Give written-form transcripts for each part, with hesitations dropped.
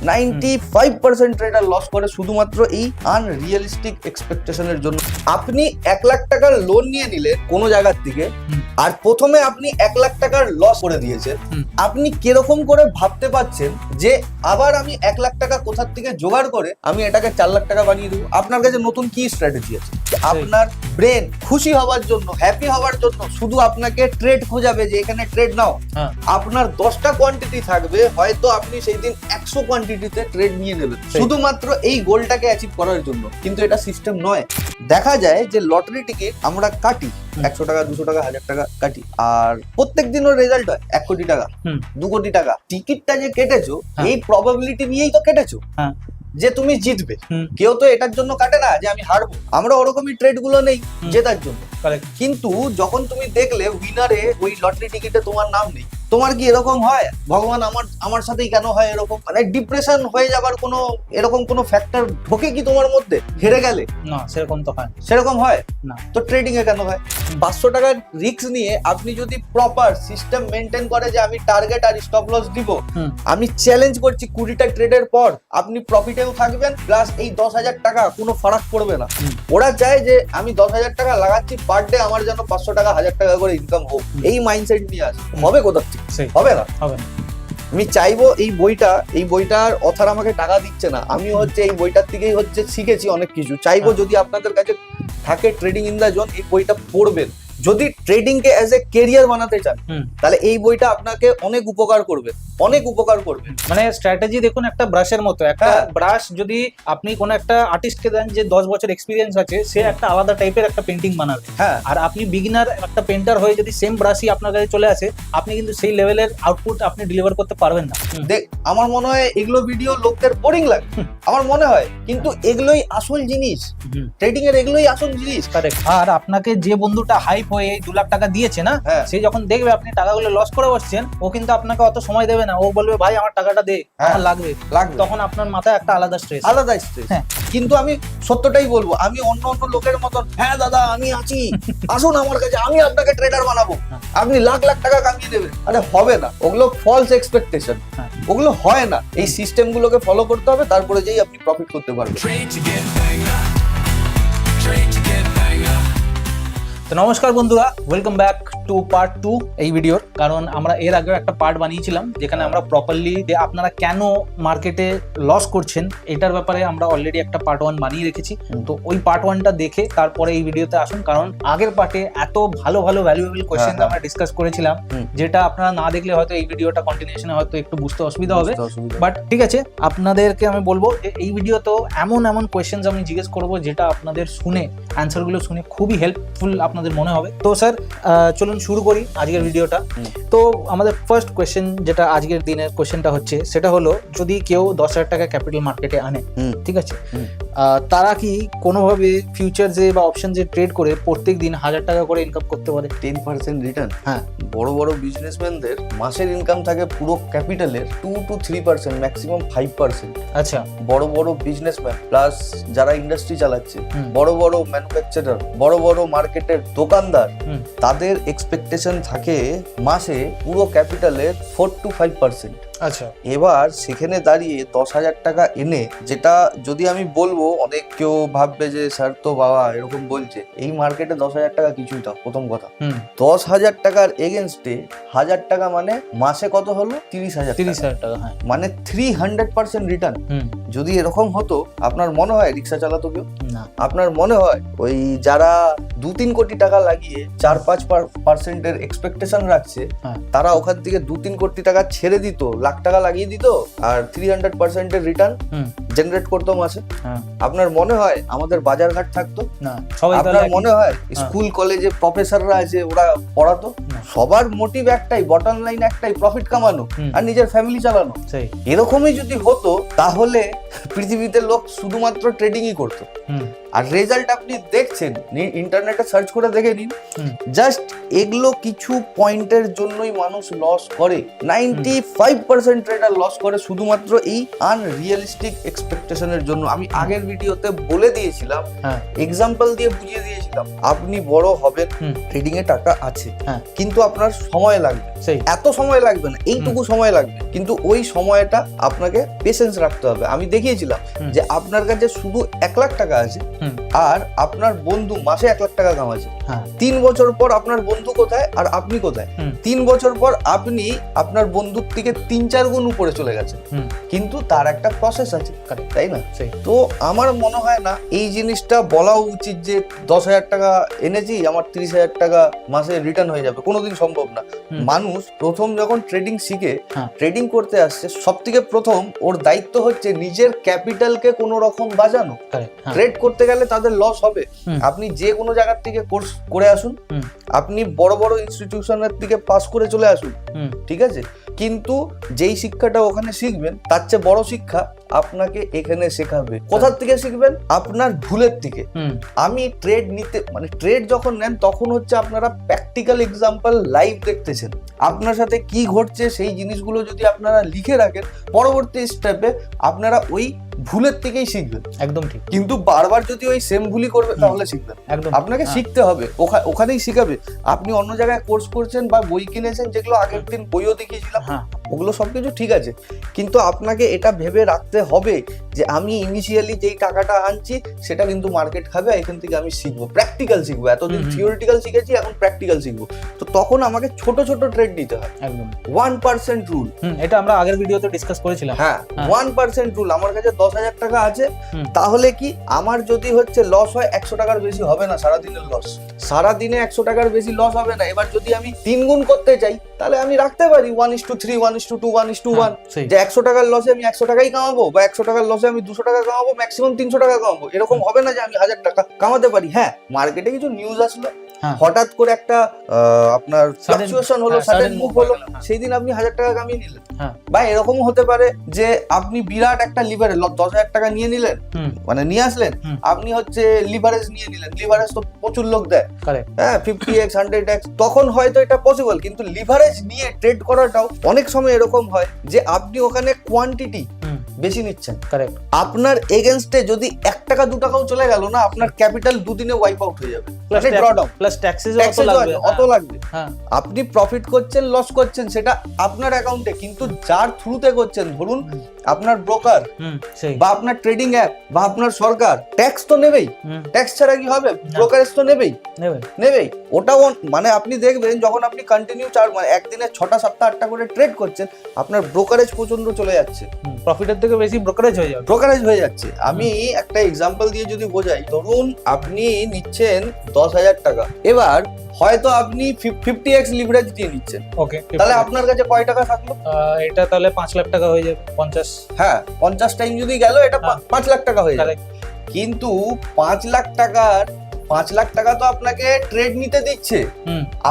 95% tedder loss করে শুধুমাত্র এই আনরিয়েলিস্টিক এক্সপেকটেশনের জন্য। আপনি 1 লাখ টাকার লোন নিয়ে নিলেন কোনো জায়গার থেকে, আর প্রথমে আপনি 1 লাখ টাকার লস করে দিয়েছেন। আপনি কিরকম করে ভাবতে পারছেন যে আবার আমি 1 লাখ টাকা কোথার থেকে জোগাড় করে আমি এটাকে 4 লাখ টাকা বানিয়ে দেবো? আপনার কাছে নতুন কি স্ট্র্যাটেজি আছে? আপনার ব্রেন খুশি হওয়ার জন্য, হ্যাপি হওয়ার জন্য শুধু আপনাকে ট্রেড খোঁজাবে যে এখানে ট্রেড নাও। আপনার 10টা কোয়ান্টিটি থাকবে, হয়তো আপনি সেই দিন 100 কোয়ান্টিটিতে ট্রেড নিয়ে নেবেন শুধুমাত্র এই গোলটাকে অ্যাচিভ করার জন্য। কিন্তু এটা সিস্টেম নয়। দেখা যায় যে লটারি টিকিট আমরা কাটি 100 টাকা, 200 টাকা, 1000 টাকা কাটি, আর প্রত্যেক দিনের রেজাল্ট হয় 1 কোটি টাকা, 2 কোটি টাকা। টিকিটটা যে কেটেছো এই প্রবাবিলিটি নিয়েই তো কেটেছো যে তুমি জিতবে। কেউ তো এটার জন্য কাটে না যে আমি হারবো। আমরা ওরকমই ট্রেড গুলো নেই জেতার জন্য। কিন্তু যখন তুমি দেখলে উইনারে ওই লটারি টিকিটে তোমার নাম নেই, তোমার কি এরকম হয় ভগবান আমার সাথেই কেন হয় এরকম? মানে ডিপ্রেশন হয়ে যাবার কোনো এরকম কোনো ফ্যাক্টর ঢোকে কি তোমার মধ্যে হেরে গেলে? না, সেরকম তো হয়, সেরকম হয় না। তো ট্রেডিং এ কেন হয়? 500 টাকার রিস্ক নিয়ে আপনি যদি প্রপার সিস্টেম মেনটেন করে যে আমি টার্গেট আর স্টপ লস দিব, আমি চ্যালেঞ্জ করছি 20টা ট্রেডের পর আপনি প্রফিটেও থাকবেন, প্লাস এই 10,000 টাকা কোনো ফারাক পড়বে না। ওরা চায় যে আমি 10,000 টাকা লাগাচ্ছি পার ডে, আমার যেন 500 টাকা 1000 টাকা করে ইনকাম হোক। এই মাইন্ডসেট নিয়ে আসে, হবে কোথা থেকে? হবে না, হবে না। আমি চাইবো এই বইটার অথার আমাকে টাকা দিচ্ছে না, আমি এই বইটার থেকেই শিখেছি অনেক কিছু। চাইবো যদি আপনাদের কাছে থাকে ট্রেডিং ইন দ্য জোন, এই বইটা পড়বেন। যদি trading K as a career বানাতে চান তাহলে এই বইটা আপনাকে অনেক উপকার করবে। মানে স্ট্র্যাটেজি দেখুন, একটা ব্রাশের মতো। একটা ব্রাশ যদি আপনি কোনো একটা আর্টিস্টকে দেন যে 10 বছর এক্সপিরিয়েন্স আছে, সে একটা আলাদা টাইপের একটা পেন্টিং বানাবে। আর আপনি বিগিনার একটা পেন্টার হয়ে যদি সেম ব্রাশই আপনার কাছে চলে আসে, আপনি কিন্তু সেই লেভেলের আউটপুট আপনি ডেলিভার করতে পারবেন না। দেখ, আমার মনে হয় এগুলো ভিডিও লোকদের বোরিং লাগে, আমার মনে হয়, কিন্তু এগুলোই আসল জিনিস। ট্রেডিং এর এগুলোই আসল জিনিস। আর আপনাকে যে বন্ধুটা হাইপ হয়ে 2 লাখ টাকা দিয়েছে না, সে যখন দেখবে আপনি টাকাগুলো লস করে বসছেন, ও কিন্তু আপনাকে অত সময় দেবে না। ও বলবে ভাই আমার টাকাটা দে, আমার লাগবে। তখন আপনার মাথায় একটা আলাদা স্ট্রেস। কিন্তু আমি সত্যটাই বলবো, আমি অন্য লোকের মতন হ্যাঁ দাদা আমি আছি, আসুন আমার কাছে, আমি আপনাকে ট্রেডার বানাবো, আপনি লাখ লাখ টাকা কামিয়ে দেবেন। আরে হবে না, ওগুলো ফলস এক্সপেকটেশন, ওগুলো হয় না। এই সিস্টেম গুলোকে ফলো করতে হবে, তারপরে যেই আপনি প্রফিট করতে পারবেন। তো নমস্কার বন্ধুরা, ওয়েলকাম ব্যাক টু পার্ট 2 এই ভিডিওর। কারণ আমরা এর আগে একটা পার্ট বানিয়েছিলাম যেখানে আমরা প্রপারলি যে আপনারা কেন মার্কেটে লস করছেন এটার ব্যাপারে আমরা অলরেডি একটা পার্ট 1 বানিয়ে রেখেছি। তো ওই পার্ট 1টা দেখে তারপরে এই ভিডিওতে আসুন, কারণ আগের পার্টে এত ভালো ভ্যালুয়েবল কোয়েশ্চেন আমরা ডিসকাস করেছিলাম, যেটা আপনারা না দেখলে হয়তো এই ভিডিওটা কন্টিনিউশনে হয়তো একটু বুঝতে অসুবিধা হবে। বাট ঠিক আছে, আপনাদেরকে আমি বলবো যে এই ভিডিওতেও এমন কোয়েশ্চেন আমি জিজ্ঞেস করবো যেটা আপনাদের শুনে, অ্যান্সারগুলো শুনে খুবই হেল্পফুল আপনাদের মনে হবে। তো স্যার চলুন শুরু করি আজকের ভিডিওটা। তো আমাদের ফার্স্ট কোয়েশ্চেন, যেটা আজকের দিনের কোয়েশ্চেনটা হচ্ছে, সেটা হলো যদি কেউ 10,000 টাকা ক্যাপিটাল মার্কেটে আনে, ঠিক আছে, তারা কি কোনোভাবে ফিউচারসে বা অপশনসে ট্রেড করে প্রত্যেক দিন 1000 টাকা করে ইনকাম করতে পারে? 10% রিটার্ন? হ্যাঁ, বড় বিজনেসম্যানদের মাসের ইনকাম থাকে পুরো ক্যাপিটালের 2 to 3%, ম্যাক্সিমাম 5%। আচ্ছা, বড় বিজনেসম্যান প্লাস যারা ইন্ডাস্ট্রি চালাচ্ছে, বড় ম্যানুফ্যাকচারার, বড় মার্কেটের দোকানদার, তাদের এক্সপেকটেশন থাকে মাসে পুরো ক্যাপিটালের 4 to 5%। আচ্ছা, এবার সেখানে দাঁড়িয়ে 10,000 টাকা এনে, যেটা যদি আমি বলবো অনেক কেউ ভাববে যে স্যার তো বাবা এরকম বলছে, এই মার্কেটে 10,000 টাকা কিছুই না। প্রথম কথা, 10,000 টাকার এগেনস্টে 1000 টাকা মানে মাসে কত হলো? 30,000 টাকা। হ্যাঁ, মানে 300% রিটার্ন। যদি এরকম হতো, আপনার মনে হয় রিক্সা চালাতো কেউ? না। আপনার মনে হয় ওই যারা 2-3 কোটি টাকা লাগিয়ে 4-5% এক্সপেকটেশন রাখছে, তারা ওখান থেকে 2-3 কোটি টাকা ছেড়ে দিত, লাখ টাকা লাগিয়ে দিত, আর 300% রিটার্ন জেনারেট করতো মাসে? আপনার মনে হয় আমাদের বাজারঘাট থাকতো? না। আপনার মনে হয় স্কুল কলেজে প্রফেসররা আছে, ওরা পড়াতো? সবার মোটিভ একটাই, বটম লাইন একটাই, প্রফিট কামানো আর নিজের ফ্যামিলি চালানো। এরকমই যদি হতো তাহলে পৃথিবীতে লোক শুধুমাত্র ট্রেডিংই করতো। আর রেজাল্ট আপনি দেখছেন, ইন্টারনেটে সার্চ করে দেখে নিন। জাস্ট এগুলো কিছু পয়েন্টের জন্যই মানুষ লস করে। 95% ট্রেডার লস করে শুধুমাত্র এই আনরিয়ালিস্টিক এক্সপেকটেশনের জন্য। আমি আগের ভিডিওতে বলে দিয়েছিলাম, এক্সাম্পল দিয়ে বুঝিয়ে দিয়েছিলাম, আপনি বড় হবেন, ট্রেডিং এ টাকা আছে, কিন্তু আপনার সময় লাগবে। এত সময় লাগবে না, এইটুকু সময় লাগবে, কিন্তু ওই সময়টা আপনাকে পেশেন্স রাখতে হবে। আমি দেখিয়েছিলাম যে আপনার কাছে শুধু 1 লাখ টাকা আছে আর আপনার বন্ধু মাসে 1 লাখ টাকা কামাচ্ছে। 3 বছর পর আপনার বন্ধু কোথায় আর আপনি কোথায়? 3 বছর পর আপনি আপনার বন্ধুর থেকে 3-4 গুণ উপরে চলে গেছেন, কিন্তু তার একটা প্রসেস আছে, তাই না? তো আমার মনে হয় না এই জিনিসটা বলা উচিত যে 10,000 টাকা এনেছি, আমার 30,000 টাকা মাসে রিটার্ন হয়ে যাবে, কোনোদিন সম্ভব না। মানুষ প্রথম যখন ট্রেডিং শিখে, ট্রেডিং করতে আসছে, সব থেকে প্রথম ওর দায়িত্ব হচ্ছে নিজের ক্যাপিটালকে কোনো রকম বাঁচানো। ট্রেড করতে গেলে তাদের লস হবে। আপনি যে কোনো জায়গার থেকে কোর্স করে আসুন, আপনি বড় বড় ইনস্টিটিউশনের থেকে পাস করে চলে আসুন, ঠিক আছে, কিন্তু যেই শিক্ষাটা ওখানে শিখবেন তার চেয়ে বড় শিক্ষা আপনাকে এখানে শেখাবে। কোথার থেকে শিখবেন? আপনার ভুলের থেকে। আমি ট্রেড নিতে, মানে ট্রেড যখন নেন তখন হচ্ছে আপনারা প্র্যাকটিক্যাল এক্সাম্পল লাইভ দেখতেছেন, আপনার সাথে কি ঘটছে সেই জিনিসগুলো যদি আপনারা লিখে রাখেন, পরবর্তী স্টেপে আপনারা ওই ভুলের থেকেই শিখবেন। একদম ঠিক। কিন্তু বারবার যদি ওই সেম ভুলই করবে তাহলে শিখবেন। একদম আপনাকে শিখতে হবে, ওখানেই শিখাবে। আপনি অন্য জায়গায় কোর্স করছেন বা বই কিনেছেন, যেগুলো আগের দিন বইও দেখিয়েছিলাম, ওগুলো সবকিছু ঠিক আছে, কিন্তু আপনাকে এটা ভেবে রাখতে হবে যে আমি ইনিশিয়ালি যেই টাকাটা আনছি সেটা কিন্তু মার্কেট খাবে, এখান থেকে আমি শিখবো, প্র্যাকটিক্যাল শিখবো। এতদিন থিওরিটিক্যাল শিখেছি, এখন প্র্যাকটিক্যাল শিখবো। তো তখন আমাকে ছোট ছোট ট্রেড নিতে হয়। একদম 1% রুল, এটা আমরা আগের ভিডিওতে ডিসকাস করেছিলাম। হ্যাঁ, 1% রুল। আমার কাছে 10,000 টাকা আছে, তাহলে কি আমার যদি হচ্ছে লস হয় 100 টাকার বেশি হবে না। সারাদিনের লস, সারাদিনে 100 টাকার বেশি লস হবে না। এবার যদি আমি 3 গুণ করতে চাই তাহলে আমি রাখতে পারি 1:3, 1:2, 1:1, যে 100 টাকার লসে আমি 100 টাকাই কামাবো, বা 100 টাকার লসে আমি 200 টাকা কামাবো, ম্যাক্সিমাম 300 টাকা কামাবো। এরকম হবে না যে আমি 1000 টাকা কামাতে পারি। হ্যাঁ, মার্কেটে কিছু নিউজ আসলো, হঠাৎ করে একটা আপনার ফ্লাকচুয়েশন হলো, সাডেন মুভ হলো, সেই দিন আপনি 1000 টাকা কামিয়ে নিলেন। বা এরকম হতে পারে যে আপনি বিরাট একটা লিভারেজ 10,000 টাকা নিয়ে নিলেন, মানে নিয়ে আসলেন, আপনি হচ্ছে লিভারেজ নিয়ে নিলেন। লিভারেজ তো প্রচুর লোক দেয়, হ্যাঁ, 50x 100x, তখন হয়তো এটা পসিবল। কিন্তু লিভারেজ নিয়ে ট্রেড করাটাও অনেক সময় এরকম হয় যে আপনি ওখানে কোয়ান্টিটি বেশি নিচ্ছেন, কারেক্ট। আপনার এগেইনস্টে যদি 1 টাকা 2 টাকাও চলে গেল না, আপনার ক্যাপিটাল দুদিনে ওয়াইপ আউট হয়ে যাবে, প্লাস ট্যাক্সেস অত লাগবে। আপনি প্রফিট করছেন, লস করছেন, সেটা আপনার অ্যাকাউন্টে, কিন্তু যার থ্রুতে করছেন, ধরুন আপনার ব্রোকার বা আপনার ট্রেডিং অ্যাপ বা আপনার সরকার, ট্যাক্স তো নেবেই। ট্যাক্স ছাড়া কি হবে? ব্রোকারেজ তো নেবেই। ওটাও মানে আপনি দেখবেন যখন আপনি কন্টিনিউ মানে একদিনে 6টা 7টা 8টা করে ট্রেড করছেন, আপনার ব্রোকারেজ প্রচন্ড চলে যাচ্ছে, প্রফিটের থেকে বেশি ব্রোকারেজ হয়ে যাচ্ছে। আমি একটা এক্সাম্পল দিয়ে যদি বোঝাই, ধরুন আপনি নিচ্ছেন 10,000 টাকা, এবার হয়তো আপনি 50x লিভারেজ দিয়ে নিচ্ছেন, ওকে, তাহলে আপনার কাছে কয় টাকা থাকলো? এটা তাহলে 5 লাখ টাকা হয়ে যাবে। 50, হ্যাঁ, 50 টাইম যদি গেল, এটা 5 লাখ টাকা হয়ে যাবে। কিন্তু 5 লাখ টাকা তো আপনাকে ট্রেড নিতে দিচ্ছে,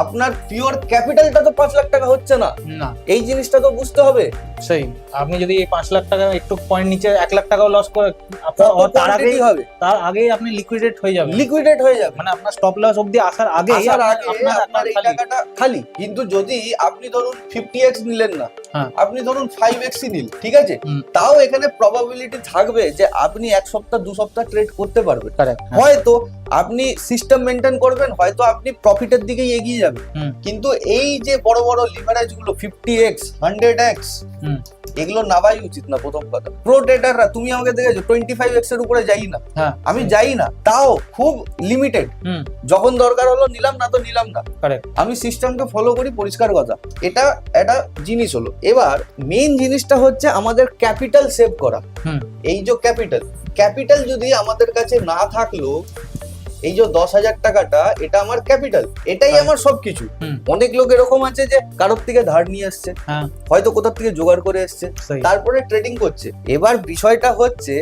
আপনার পিওর ক্যাপিটালটা তো 5 লাখ টাকা হচ্ছে না। এই জিনিসটা তো বুঝতে হবে। সেই আপনি যদি 5 লাখ টাকা একটু পয়েন্ট নিচে 1 লাখ টাকাও লস করে, তার আগেই আপনি লিকুইডেট হয়ে যাবে, মানে আপনার স্টপ লস অবধি আসার আগে আপনার এই টাকাটা খালি। কিন্তু যদি আপনি ধরুন 50x নিলেন না, আপনি ধরুন 5x নিলেন, ঠিক আছে, তাও এখানে প্রবাবিলিটি থাকবে যে আপনি 1 সপ্তাহ 2 সপ্তাহ ট্রেড করতে পারবেন। হয়তো আপনি সিস্টেম মেনটেন করবেন, হয়তো আপনি প্রফিটের দিকেই এগিয়ে যাবেন। কিন্তু এই যে বড় বড় লিভারেজ গুলো 50x 100x, এগুলো নামাই উচিত না। প্রথম কথা, প্রো ট্রেডাররা, তুমি আমাকে দেখেছো 25x এর উপরে যাই না, আমি যাই না, তাও খুব লিমিটেড। যখন দরকার হলো নিলাম, না তো নিলাম না। আমি সিস্টেমকে ফলো করি, পরিষ্কার কথা। এটা একটা জিনিস হলো। এবার মেইন জিনিসটা হচ্ছে আমাদের ক্যাপিটাল সেভ করা। এই যে ক্যাপিটাল যদি আমাদের কাছে না থাকলো, এই যে 10,000 টাকাটা, এটা আমার ক্যাপিটাল, এটাই আমার সবকিছু। অনেক লোক এরকম আছে যে কারোর থেকে ধার নিয়ে আসছে, হয়তো কোথাও থেকে জোগাড় করে এসছে, তারপরে ট্রেডিং করছে। এবার বিষয়টা হচ্ছে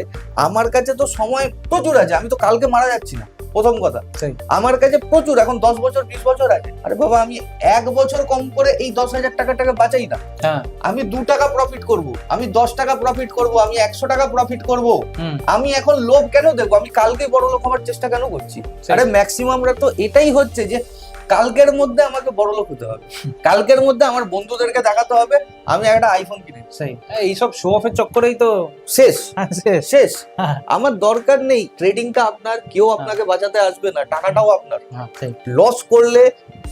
আমার কাছে তো সময় প্রচুর আছে, আমি তো কালকে মারা যাচ্ছি না, প্রথম কথা। সেই। আমার কাছে প্রচুর এখন 10 বছর 20 বছর আছে, আরে বাবা আমি 1 বছর কম করে এই 10,000 টাকা বাঁচাই না, হ্যাঁ আমি 2 টাকা প্রফিট করব, আমি 10 টাকা প্রফিট করব, আমি 100 টাকা প্রফিট করব। হুম, আমি এখন লোভ কেন দেখবো, আমি কালকেই বড় লোক হওয়ার চেষ্টা কেন করছি? সেই। আরে ম্যাক্সিমামরা তো এটাই হচ্ছে যে কালকের মধ্যে আমাকে বড় লোক হতে হবে, কালকের মধ্যে আমার বন্ধুদেরকে দেখাতে হবে আমি একটা আইফোন কিনে দিচ্ছি। সেই এইসব শো অফের চক্করেই তো শেষ শেষ। শেষ। হ্যাঁ, আমার দরকার নেই, ট্রেডিংটা আপনার, কেউ আপনাকে বাঁচাতে আসবে না, টাকাটাও আপনার। হ্যাঁ, সেই। লস করলে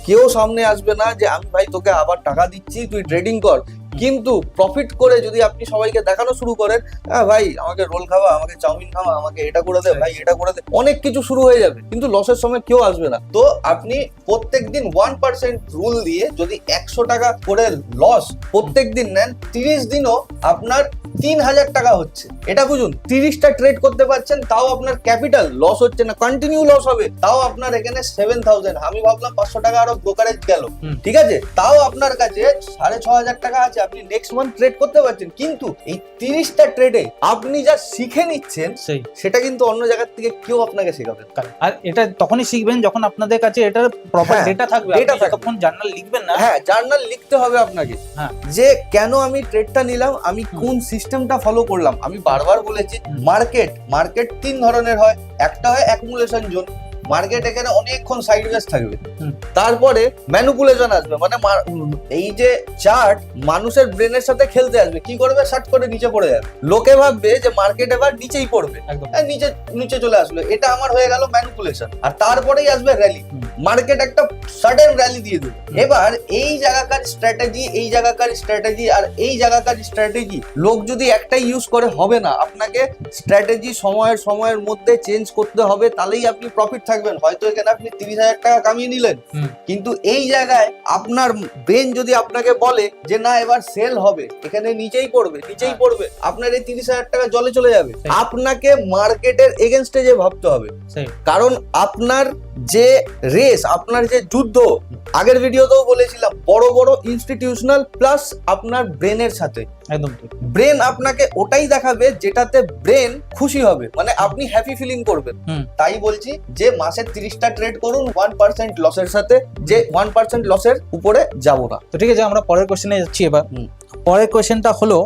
কেউ সামনে আসবে না যে আমি ভাই তোকে আবার টাকা দিচ্ছি তুই ট্রেডিং কর। কিন্তু প্রফিট করে যদি আপনি সবাইকে দেখানো শুরু করেন, হ্যাঁ ভাই আমাকে রোল খাওয়া, আমাকে চাউমিন খাওয়া, আমাকে এটা করে দে ভাই, এটা করে দে, অনেক কিছু শুরু হয়ে যাবে, কিন্তু লসের সময় কেউ আসবে না। তো আপনি প্রত্যেকদিন 1% রুল দিয়ে যদি 100 টাকা করে লস প্রত্যেক দিন নেন, 30 দিনও আপনার 3,000 টাকা হচ্ছে। এটা বুঝুন, 30টা ট্রেড করতে পারছেন, তাও আপনার ক্যাপিটাল লস হচ্ছে না, কন্টিনিউ লস হবে, তাও আপনার এখানে 7,000। আমি ভাবলাম 500 টাকা আরো ব্রোকারেজ গেল, ঠিক আছে, তাও আপনার কাছে 6,500 টাকা আছে, আপনি নেক্সট মান্থ ট্রেড করতে পারছেন। কিন্তু এই 30টা ট্রেডে আপনি যা শিখে নিচ্ছেন সেই। সেটা কিন্তু অন্য জায়গার থেকে কেউ আপনাকে শেখাবে না। আর এটা তখনই শিখবেন যখন আপনাদের কাছে এটার প্রপার হ্যাঁ, ডেটা থাকবে। data আপনি থাকবে। যতক্ষণ জার্নাল লিখবেন না, হ্যাঁ, জার্নাল লিখতে হবে আপনাকে, হ্যাঁ। যে কেন আমি ট্রেডটা নিলাম, আমি কোন সিস্টেমটা ফলো করলাম। আমি বারবার বলেছি মার্কেট 3 ধরনের হয়। একটা হয় অ্যাকুমুলেশন জোন, মার্কেট এখানে অনেকক্ষণ সাইডওয়েজ থাকবে, তারপরে ম্যানিপুলেশন আসবে, মানে এই যে চার্ট মানুষের ব্রেনের সাথে খেলতে আসবে, কি করবে, শার্ট করে নিচে পড়ে যাবে, লোকে ভাববে যে মার্কেট এবার নিচেই পড়বে, একদম। নিচে নিচে চলে আসলো, এটা আমার হয়ে গেল ম্যানিপুলেশন। আর তারপরেই আসবে র্যালি, মার্কেট একটা সাডেন র্যালি দিয়ে দেবে। এবার এই জায়গাকার স্ট্র্যাটেজি, এই জায়গাকার স্ট্র্যাটেজি আর এই জায়গাকার স্ট্র্যাটেজি লোক যদি একটাই ইউজ করে হবে না, আপনাকে স্ট্র্যাটেজি সময়ের মধ্যে চেঞ্জ করতে হবে, তাহলেই আপনি প্রফিট থাকবেন। হয়তো এখানে আপনি 30,000 টাকা কামিয়ে নিলেন, কিন্তু এই জায়গায় আপনার ব্রেন যদি আপনাকে বলে যে না এবার সেল হবে, এখানে নিচেই পড়বে, আপনার এই 30,000 টাকা জলে চলে যাবে। আপনাকে মার্কেটের এগেনস্টে যে ভাবতে হবে, কারণ আপনার যে রেস, আপনার যে যুদ্ধ, আগের ভিডিওতেও বলেছিলাম, বড় বড় ইনস্টিটিউশনাল প্লাস আপনার ব্রেনের সাথে। একদম ব্রেন আপনাকে ওটাই দেখাবে যেটাতে ব্রেন খুশি হবে, মানে আপনি হ্যাপি ফিলিং করবেন। তাই বলছি যে মাসে 30টা ট্রেড করুন 1% লসের সাথে, যে 1% লসের উপরে যাব না। তো ঠিক আছে, আমরা পরের কোশ্চেনে যাচ্ছি এবার। পরের কোশ্চেনটা হলো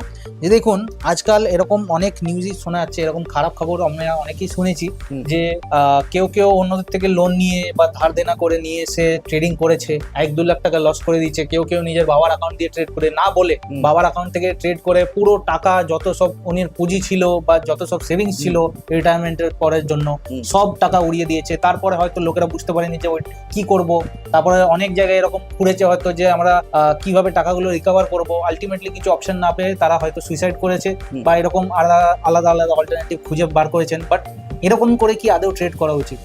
যে দেখুন আজকাল এরকম অনেক নিউজই শোনা যাচ্ছে, এরকম খারাপ খবর আমরা অনেকেই শুনেছি যে কেউ অন্যদের থেকে লোন নিয়ে বা ধার দেনা করে নিয়ে এসে ট্রেডিং করেছে, 1-2 লাখ টাকা লস করে দিচ্ছে। কেউ নিজের বাবার অ্যাকাউন্ট দিয়ে ট্রেড করে, না বলে বাবার অ্যাকাউন্ট থেকে ট্রেড করে পুরো টাকা যত সব উনির পুঁজি ছিল বা যত সব সেভিংস ছিল রিটায়ারমেন্টের পরের জন্য সব টাকা উড়িয়ে দিয়েছে। তারপরে হয়তো লোকেরা বুঝতে পারেনি যে ওই কি করব, তারপরে অনেক জায়গায় এরকম ঘুরেছে হয়তো যে আমরা কিভাবে টাকাগুলো রিকভার করব, আলটিমেটলি কিছু অপশন না পেয়ে তারা হয়তো সুইসাইড করেছে বা এরকম আলাদা অল্টারনেটিভ খুঁজে বার করেছেন। বাট এরকম করে কি আদৌ ট্রেড করা উচিত?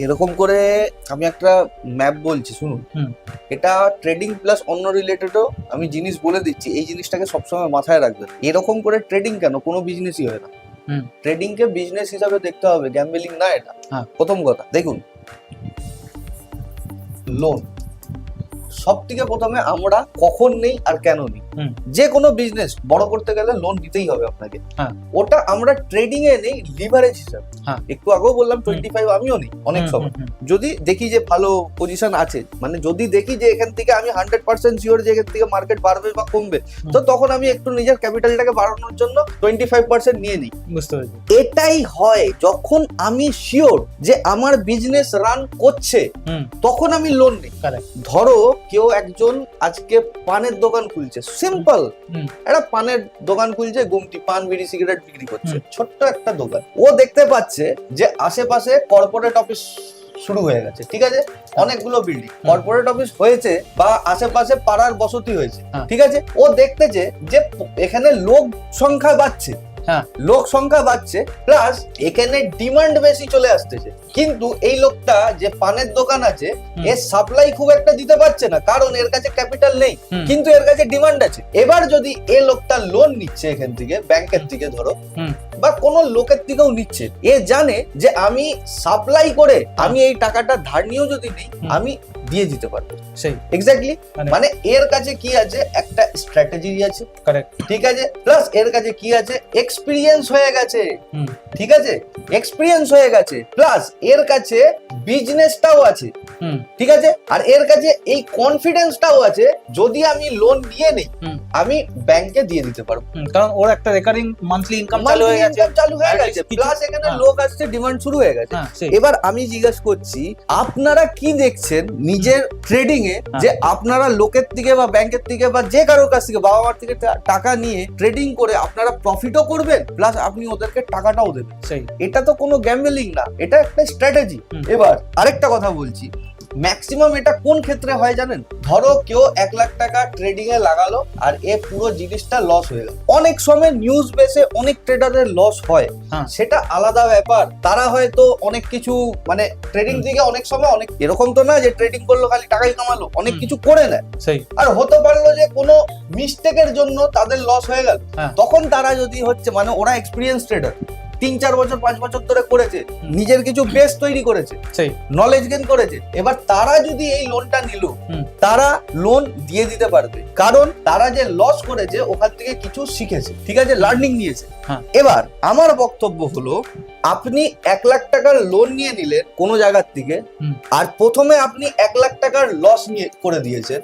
এরকম করে আমি একটা ম্যাপ বলছি শুনুন, এটা ট্রেডিং প্লাস অন্য রিলেটেডও আমি জিনিস বলে দিচ্ছি, এই জিনিসটাকে সবসময় মাথায় রাখবেন। এরকম করে ট্রেডিং কেন, কোনো বিজনেসই হয় না। ট্রেডিং কে বিজনেস হিসাবে দেখতে হবে, গ্যাম্বলিং না এটা। প্রথম কথা দেখুন, লোন সব থেকে প্রথমে আমরা কখন নেই আর কেন নেই। যে কোনো বিজনেস বড় করতে গেলে লোন দিতেই হবে আপনাকে। ওটা আমরা ট্রেডিং এ নেই লিভারেজ হিসাবে। একটু আগেও বললাম 25 আমিও নেই অনেক সময়, যদি দেখি যে ভালো পজিশন আছে, মানে যদি দেখি যে এখান থেকে আমি 100% শিওর যে এখান থেকে মার্কেট বাড়বে বা কমবে, তো তখন আমি একটু নিজের ক্যাপিটালটাকে বাড়ানোর জন্য 25% নিয়ে নিই। বুঝতে পেরেছি? এটাই হয় যখন আমি শিওর যে আমার বিজনেস রান করছে, তখন আমি লোন নিই। ধরো কেউ একজন আজকে পানের দোকান খুলছে, সিম্পল একটা পানের দোকান খুলছে, গুমটি পান বিড়ি সিগারেট বিক্রি করছে, ছোট্ট একটা দোকান। ও দেখতে পাচ্ছে যে আশেপাশে কর্পোরেট অফিস শুরু হয়ে গেছে, ঠিক আছে, অনেকগুলো বিল্ডিং কর্পোরেট অফিস হয়েছে বা আশেপাশে পাড়ার বসতি হয়েছে, ঠিক আছে। ও দেখতেছে যে এখানে লোক সংখ্যা বাড়ছে, প্লাস এখানে ডিমান্ড বেশি চলে আসতেছে, কিন্তু এই লোকটা যে পানের দোকান আছে এর সাপ্লাই খুব একটা দিতে পারছে না, কারণ এর কাছে ক্যাপিটাল নেই, কিন্তু এর কাছে ডিমান্ড আছে। এবার যদি এই লোকটা লোন নিচ্ছে এখান থেকে, ব্যাংকের থেকে ধরো, বা কোনো লোকের থেকেও নিচ্ছে, এ জানে যে আমি সাপ্লাই করে আমি এই টাকাটা ধার নিয়েও যদি নেই আমি দিয়ে দিতে পারবো। সেই এক্স্যাক্টলি, মানে এর কাছে কি আছে, একটা স্ট্র্যাটেজি আছে, কারেক্ট, ঠিক আছে, প্লাস এর কাছে কি আছে, এক্সপিরিয়েন্স হয়ে গেছে, ঠিক আছে, এক্সপিরিয়েন্স হয়ে গেছে, প্লাস এর কাছে বিজনেসটাও আছে, ঠিক আছে, আর এর কাছে এই কনফিডেন্সটাও আছে, যদি আমি লোন নিয়ে নেই আমি ব্যাংকে দিয়ে দিতে পারবো, কারণ ওর একটা রেকারিং মান্থলি ইনকাম চালু হয়ে গেছে, প্লাস এখানে লোক আসছে, ডিমান্ড শুরু হয়ে গেছে। এবার আমি জিজ্ঞাসা করছি, আপনারা কি দেখছেন নিজের ট্রেডিং এ, যে আপনারা লোকের থেকে বা ব্যাংকের থেকে বা যে কারোর কাছ থেকে, বাবা মার থেকে টাকা নিয়ে ট্রেডিং করে আপনারা প্রফিটও করবেন, প্লাস আপনি ওদেরকে টাকাটাও দেবেন? এটা তো কোনো গ্যাম্বলিং না, এটা একটা স্ট্র্যাটেজি। এবার আরেকটা কথা বলছি, ম্যাক্সিমাম এটা কোন ক্ষেত্রে হয় জানেন? ধরো কেউ 1 লাখ টাকা ট্রেডিং এ লাগালো আর এ পুরো জিনিসটা লস হয়ে গেল। অনেক সময় নিউজ বেসে অনেক ট্রেডারের লস হয়, সেটা আলাদা ব্যাপার। তারা হয়তো অনেক কিছু মানে ট্রেডিং থেকে অনেক সময় অনেক, এরকম তো না যে ট্রেডিং করলো খালি টাকাই কামালো, অনেক কিছু করে নেয়। আর হতে পারলো যে কোনো মিস্টেকের জন্য তাদের লস হয়ে গেল, তখন তারা যদি হচ্ছে মানে ওরা এক্সপিরিয়েন্স ট্রেডার, 3-4 বছর 5 বছর ধরে করেছে, নিজের কিছু বেস তৈরি করেছে, নলেজ গেইন করেছে, এবার তারা যদি এই লোনটা নিল, তারা লোন দিয়ে দিতে পারবে, কারণ তারা যে লস করেছে ওখান থেকে কিছু শিখেছে, ঠিক আছে, লার্নিং নিয়েছে। এবার আমার বক্তব্য হলো, আপনি 1 লাখ টাকার লোন নিয়ে নিলেন কোনো জায়গার থেকে, আর প্রথমে আপনি 1 লাখ টাকার লস নিয়ে করে দিয়েছেন,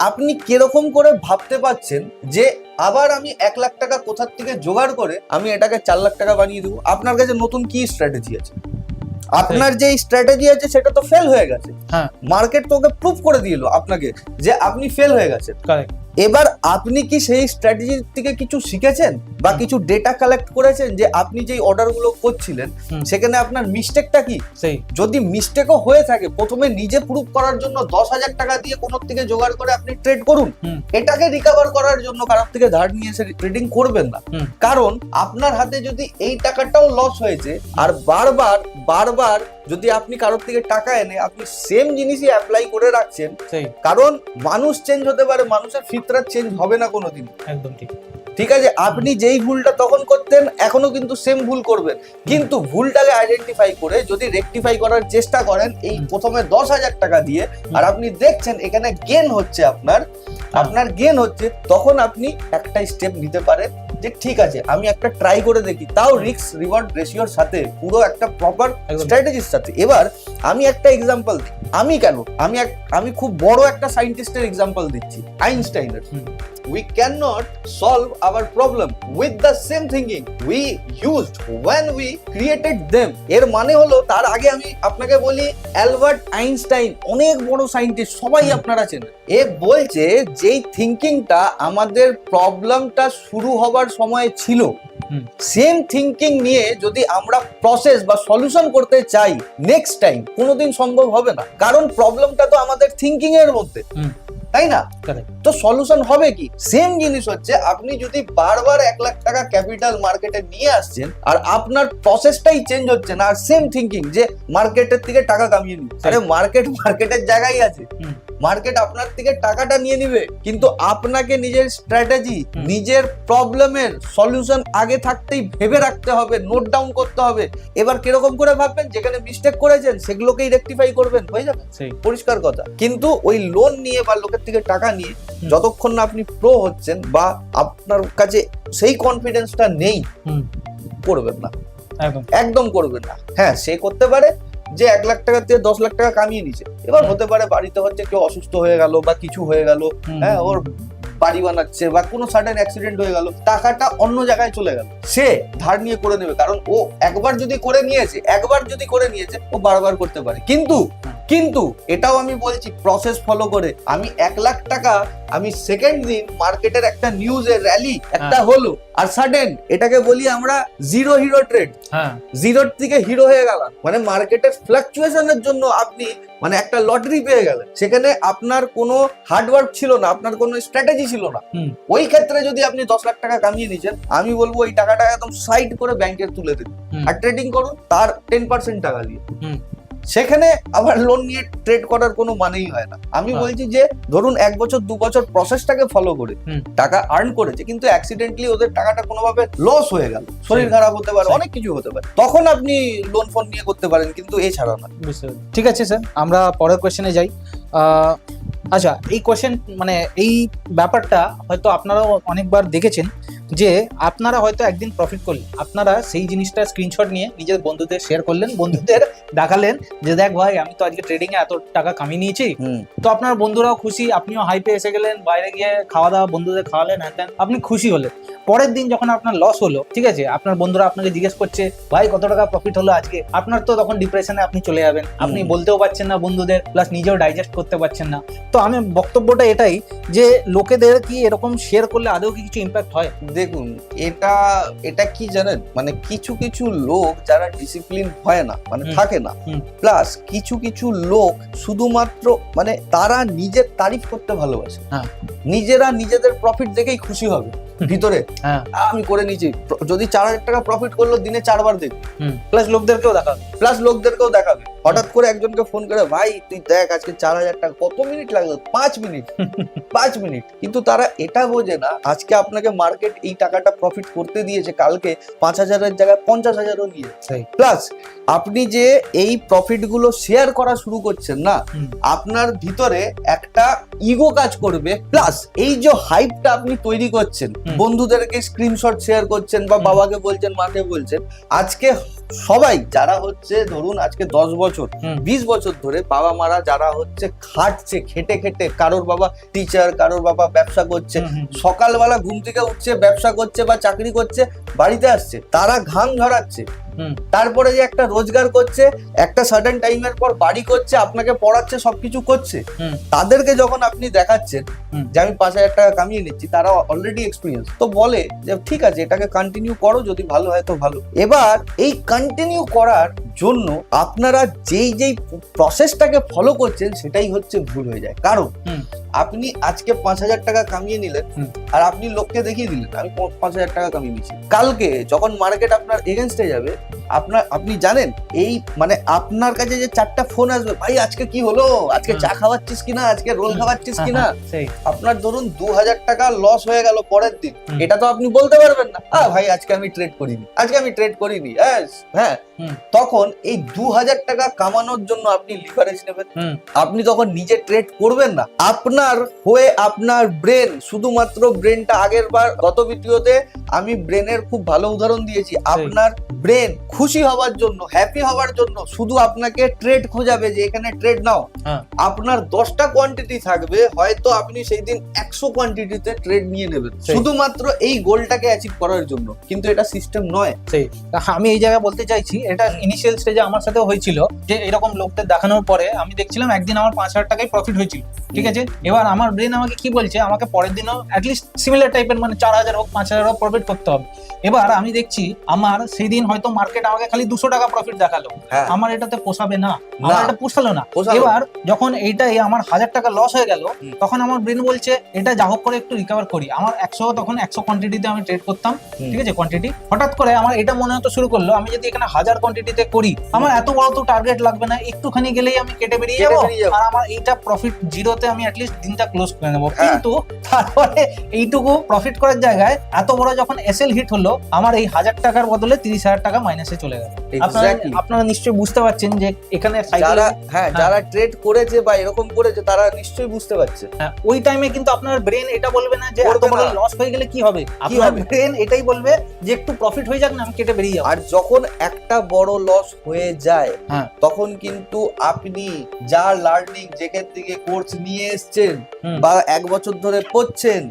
আপনি কিরকম করে ভাবতে পারছেন যে আবার আমি 1 লাখ টাকা কোথার থেকে জোগাড় করে আমি এটাকে 4 লাখ টাকা বানিয়ে দেবো? আপনার কাছে নতুন কি স্ট্র্যাটেজি আছে? আপনার যে স্ট্র্যাটেজি আছে সেটা তো ফেল হয়ে গেছে, মার্কেট তোকে প্রুভ করে দিল আপনাকে যে আপনি ফেল হয়ে গেছেন। এবার আপনি কি সেই স্ট্র্যাটেজি থেকে কিছু শিখেছেন বা কিছু ডেটা কালেক্ট করেছেন যে আপনি যেই অর্ডার গুলো করছিলেন সেখানে আপনার মিস্টেকটা কি? যদি মিস্টেকও হয়ে থাকে, প্রথমে নিজে প্রুভ করার জন্য 10,000 টাকা দিয়ে কোনো থেকে জোগাড় করে আপনি ট্রেড করুন, এটাকে রিকভার করার জন্য কারোর থেকে ধার নিয়ে এসে ট্রেডিং করবেন না। কারণ আপনার হাতে যদি এই টাকাটাও লস হয়েছে আর বারবার বারবার যদি আপনি কারোর থেকে টাকা এনে আপনি সেম জিনিসই অ্যাপ্লাই করে রাখছেন, কারণ মানুষ চেঞ্জ হতে পারে, মানুষের ফিতরাত চেঞ্জ হবে না কোনোদিন। একদম ঠিক, ঠিক আছে, আপনি যেই ভুলটা তখন করতেন এখনো কিন্তু সেম ভুল করবেন, কিন্তু ভুলটাকে আইডেন্টিফাই করে যদি রেকটিফাই করার চেষ্টা করেন এই প্রথমে 10,000 টাকা দিয়ে, আর আপনি দেখছেন এখানে গেন হচ্ছে, আপনার গেন হচ্ছে, তখন আপনি একটা স্টেপ নিতে পারেন যে ঠিক আছে আমি একটা ট্রাই করে দেখি, তাও রিস্ক রিওয়ার্ড রেশিওর সাথে, পুরো একটা প্রপার স্ট্র্যাটেজির সাথে। এবার আমি একটা এক্সাম্পল দিই, আমি খুব বড় একটা সায়েন্টিস্টের এক্সাম্পল দিচ্ছি, আইনস্টাইনের। We cannot solve our problem with the same thinking we used when we created them. এর মানে হলো, তার আগে আমি আপনাকে বলি, অ্যালবার্ট আইনস্টাইন অনেক বড় সায়েন্টিস্ট, সবাই আপনারা চেনেন। এ বলছে যেই থিঙ্কিংটা আমাদের প্রবলেমটা শুরু হবার সময় ছিল, সেম থিঙ্কিং নিয়ে যদি আমরা প্রসেস বা সলিউশন করতে চাই নেক্সট টাইম, কোনোদিন সম্ভব হবে না, কারণ প্রবলেমটা তো আমাদের থিঙ্কিং এর মধ্যে, তাই না? তো সলিউশন হবে কি? সেম জিনিস হচ্ছে, আপনি যদি বারবার 1 লাখ টাকা ক্যাপিটাল মার্কেটে নিয়ে আসছেন আর আপনার প্রসেসটাই চেঞ্জ হচ্ছে না, আর সেম থিঙ্কিং যে মার্কেটের থেকে টাকা কামিয়ে নিন, আরে মার্কেটের জায়গায় আছে, মার্কেট আপনার থেকে টাকাটা নিয়ে নিবে, কিন্তু আপনাকে নিজের স্ট্র্যাটেজি, নিজের প্রবলেমের সলিউশন আগে থাকতেই ভেবে রাখতে হবে, নোট ডাউন করতে হবে। এবার কিরকম করে ভাববেন, যেখানে মিস্টেক করেছেন সেগুলোকেই রেকটিফাই করবেন, হয়ে যাবে, পরিষ্কার কথা। কিন্তু ওই লোন নিয়ে বা লোকের থেকে টাকা নিয়ে যতক্ষণ না আপনি প্রো হচ্ছেন বা আপনার কাছে সেই কনফিডেন্সটা নেই, করবেন না, একদম করবেন না। হ্যাঁ, সে করতে পারে যে 1 লাখ টাকা থেকে 10 লাখ টাকা কামিয়ে নিচ্ছে, এবার হতে পারে বাড়িতে হচ্ছে কেউ অসুস্থ হয়ে গেল বা কিছু হয়ে গেল, হ্যাঁ, ওর বাড়ি বানাচ্ছে বা কোনো সাডেন অ্যাক্সিডেন্ট হয়ে গেল, টাকাটা অন্য জায়গায় চলে গেল, সে ধার নিয়ে করে নেবে, কারণ ও একবার যদি করে নিয়েছে ও বারবার করতে পারে। কিন্তু এটাও আমি বলছি, প্রসেস ফলো করে। আমি 1 লাখ টাকা আমি সেকেন্ড দিন মার্কেটের একটা নিউজের র্যালি একটা হলো, আর সাডেন এটাকে বলি আমরা হিরো ট্রেড, জিরোর থেকে হিরো হয়ে গেলাম, মানে মার্কেটের ফ্লাকচুয়েশনের জন্য আপনি মানে একটা লটারি পেয়ে গেলেন, সেখানে আপনার কোনো হার্ডওয়ার্ক ছিল না, আপনার কোনো স্ট্র্যাটেজি ছিল না। ওই ক্ষেত্রে যদি আপনি 10 লাখ টাকা কামিয়ে নিয়েছেন, আমি বলবো ওই টাকাটা একদম সাইড করে ব্যাংকে তুলে দিন আর ট্রেডিং করুন তার 10% টাকা দিয়ে। সেখানে আবার লোন নিয়ে ট্রেড করার কোনো মানেই হয় না। আমি বলছি যে ধরুন 1 বছর 2 বছর প্রসেসটাকে ফলো করে টাকা আর্ন করেছে, কিন্তু অ্যাক্সিডেন্টলি ওদের টাকাটা কোনোভাবে লস হয়ে গেল, শরীর খারাপ হতে পারে, অনেক কিছু হতে পারে, তখন আপনি লোন ফোন নিয়ে করতে পারেন, কিন্তু এছাড়া না। ঠিক আছে স্যার, আমরা পরের কোয়েশ্চেনে যাই। আচ্ছা, এই কোয়েশ্চেন মানে এই ব্যাপারটা হয়তো আপনারাও অনেকবার দেখেছেন যে আপনারা হয়তো একদিন প্রফিট করলেন, আপনারা সেই জিনিসটা স্ক্রিনশট নিয়ে নিজের বন্ধুদের শেয়ার করলেন, বন্ধুদের দেখালেন যে দেখ ভাই আমি তো আজকে ট্রেডিং এ এত টাকা কামিয়ে নিয়েছি। তো আপনার বন্ধুরাও খুশি, আপনিও হাইপে এসে গেলেন, বাইরে গিয়ে খাওয়া দাওয়া বন্ধুদের খাওয়ালেন, হ্যান আপনি খুশি হলেন। পরের দিন যখন আপনার লস হলো, ঠিক আছে, আপনার বন্ধুরা আপনাকে জিজ্ঞেস করছে ভাই কত টাকা প্রফিট হলো আজকে, আপনার তো তখন ডিপ্রেশনে আপনি চলে যাবেন, আপনি বলতেও পারছেন না বন্ধুদের, প্লাস নিজেও ডাইজেস্ট করতে পারছেন না। তো আমি বক্তব্যটা এটাই যে লোকেদের কি এরকম শেয়ার করলে আদৌ কি কিছু ইম্প্যাক্ট হয়? দেখুন, এটা কি জানেন, মানে কিছু কিছু লোক যারা ডিসিপ্লিন হয় না, মানে থাকে না, প্লাস কিছু কিছু লোক শুধুমাত্র মানে তারা নিজের তারিফ করতে ভালোবাসে, নিজেরা নিজেদের প্রফিট দেখেই খুশি হবে ভিতরে, আমি করে নিয়েছি। যদি 4,000 টাকা প্রফিট করলো, দিনে 4 বার দেখবে, প্লাস লোকদেরকেও দেখাবে। হঠাৎ করে একজনকে ফোন করে, ভাই তুই দেখ আজকে 4,000 টাকা, কত মিনিট লাগলো? 5 মিনিট 5 মিনিট। কিন্তু তারা এটা বোঝে না, আজকে আপনাকে মার্কেট এই টাকাটা প্রফিট করতে দিয়েছে, কালকে 5,000-এর জায়গায় 50,000-ও নিয়ে। প্লাস আপনি যে এই প্রফিট গুলো শেয়ার করা শুরু করছেন না, আপনার ভিতরে একটা ইগো কাজ করবে, প্লাস এই যে হাইপটা আপনি তৈরি করছেন, বন্ধুদেরকে স্ক্রিনশট শেয়ার করছেন বা বাবাকে বলছেন, মাকে বলছেন, আজকে সবাই যারা হচ্ছে ধরুন আজকে 10 বছর 20 বছর ধরে বাবা মারা যারা হচ্ছে খাটছে, খেটে খেটে, কারোর বাবা টিচার, কারোর বাবা ব্যবসা করছে, সকালবেলা ঘুম থেকে উঠছে, ব্যবসা করছে বা চাকরি করছে, বাড়িতে আসছে, তারা ঘাম ঝরাচ্ছে, তারপরে যে একটা রোজগার করছে, একটা সার্টেন টাইমের পর বাড়ি করছে, আপনাকে পড়াচ্ছে, সবকিছু করছে, তাদেরকে যখন আপনি দেখাচ্ছেন যে আমি 5,000 টাকা কামিয়ে নিচ্ছি, তারা অলরেডি এক্সপিরিয়েন্স, তো বলে যে ঠিক আছে এটাকে কন্টিনিউ করো, যদি ভালো হয় তো ভালো। এবার এই কন্টিনিউ করার জন্য আপনারা যেই প্রসেসটাকে ফলো করছেন সেটাই হচ্ছে ভুল হয়ে যায়। কারণ আপনি আজকে 5,000 টাকা কামিয়ে নিলেন আর আপনি লোককে দেখিয়ে দিলেন আমি 5,000 টাকা কামিয়ে নিচ্ছি, কালকে যখন মার্কেট আপনার এগেনস্টে যাবে, আপনি জানেন এই মানে আপনার কাছে যে 4টা ফোন আসবে, ভাই আজকে কি হলো, আজকে চা খাওয়াচ্ছিস কিনা, আজকে রোল খাওয়াচ্ছিস কিনা, আপনার ধরুন 2,000 টাকা লস হয়ে গেল পরের দিন, এটা তো আপনি বলতে পারবেন না, ভাই আজকে আমি ট্রেড করিনি, হ্যাঁ, তখন এই 2,000 টাকা কামানোর জন্য আপনি লিভারেজ নেবেন, আপনি তখন নিজে ট্রেড করবেন না, আপনার হয়ে আপনার ব্রেন, শুধুমাত্র ব্রেনটা, আগের বার গত ভিডিওতে আমি ব্রেনের খুব ভালো উদাহরণ দিয়েছি, আপনার ব্রেন খুশি হওয়ার জন্য, হ্যাপি হওয়ার জন্য শুধু আপনাকে ট্রেড খোঁজাবে যে এখানে ট্রেড নাও, আপনার 10টা কোয়ান্টিটি থাকবে, হয়তো আপনি সেই দিন 100 কোয়ান্টিটিতে ট্রেড নিয়ে নেবেন শুধুমাত্র এই গোলটাকে অ্যাচিভ করার জন্য, কিন্তু এটা সিস্টেম নয়। আমি এই জায়গায় বলতে চাইছি, এটা ইনিশিয়াল স্টেজে আমার সাথেও হয়েছিল যে এরকম লোকদের দেখানোর পরে আমি দেখছিলাম একদিন আমার 5,000 টাকায় প্রফিট হয়েছিল, ঠিক আছে, এবার আমার ব্রেন আমাকে কি বলছে, আমাকে পরের দিনও অ্যাটলিস্ট সিমিলার টাইপের মানে 4,000 হোক 5,000 হোক প্রফিট করতে হবে। এবার আমি দেখছি আমার সেই দিন হয়তো মার্কেট আমাকে খালি 200 টাকা প্রফিট দেখালো, আমার এটাতে পোষাবে না, আমার এটা পোষালো না। এবার যখন এইটাই আমার 1,000 টাকা লস হয়ে গেল, তখন আমার ব্রেন বলছে এটা যা হোক করে একটু রিকভার করি, আমার 100 কোয়ান্টিটিতে আমি ট্রেড করতাম, ঠিক আছে, কোয়ান্টিটি, হঠাৎ করে আমার এটা মনে হতে শুরু করলো আমি যদি এখানে 1000 কোয়ান্টিটিতে করি, আমার এত বড় তো টার্গেট লাগবে না, একটুখানি গেলেই আমি কেটে বেরিয়ে যাবো, আর আমার এইটা প্রফিট জিরোতে আমি অ্যাটলিস্ট দিনটা ক্লোজ করে নেবো। কিন্তু তারপরে এইটুকু প্রফিট করার জায়গায় এত বড় যখন এসএল হিট হলো, আমার এই 1,000 টাকার বদলে 30,000 টাকা মাইনাসে চলে গেল। আপনারা নিশ্চয়ই বুঝতে পারছেন যে এখানে যারা ট্রেড করেছে বা এরকম করেছে তারা নিশ্চয়ই বুঝতে পারছে। ওই টাইমে কিন্তু আপনার ব্রেন এটা বলবে না যে এত বড় লস হয়ে গেলে কি হবে, আপনার ব্রেন এটাই বলবে যে একটু প্রফিট হয়ে যাক না, আমি কেটে বেরিয়ে যাবো। আর যখন একটা বড় লস হয়ে যায় তখন কিন্তু আপনি যা লার্নিং, যেখান থেকে কোর্স নিয়ে এসছেন বা 1 বছর ধরে পড়ছেন,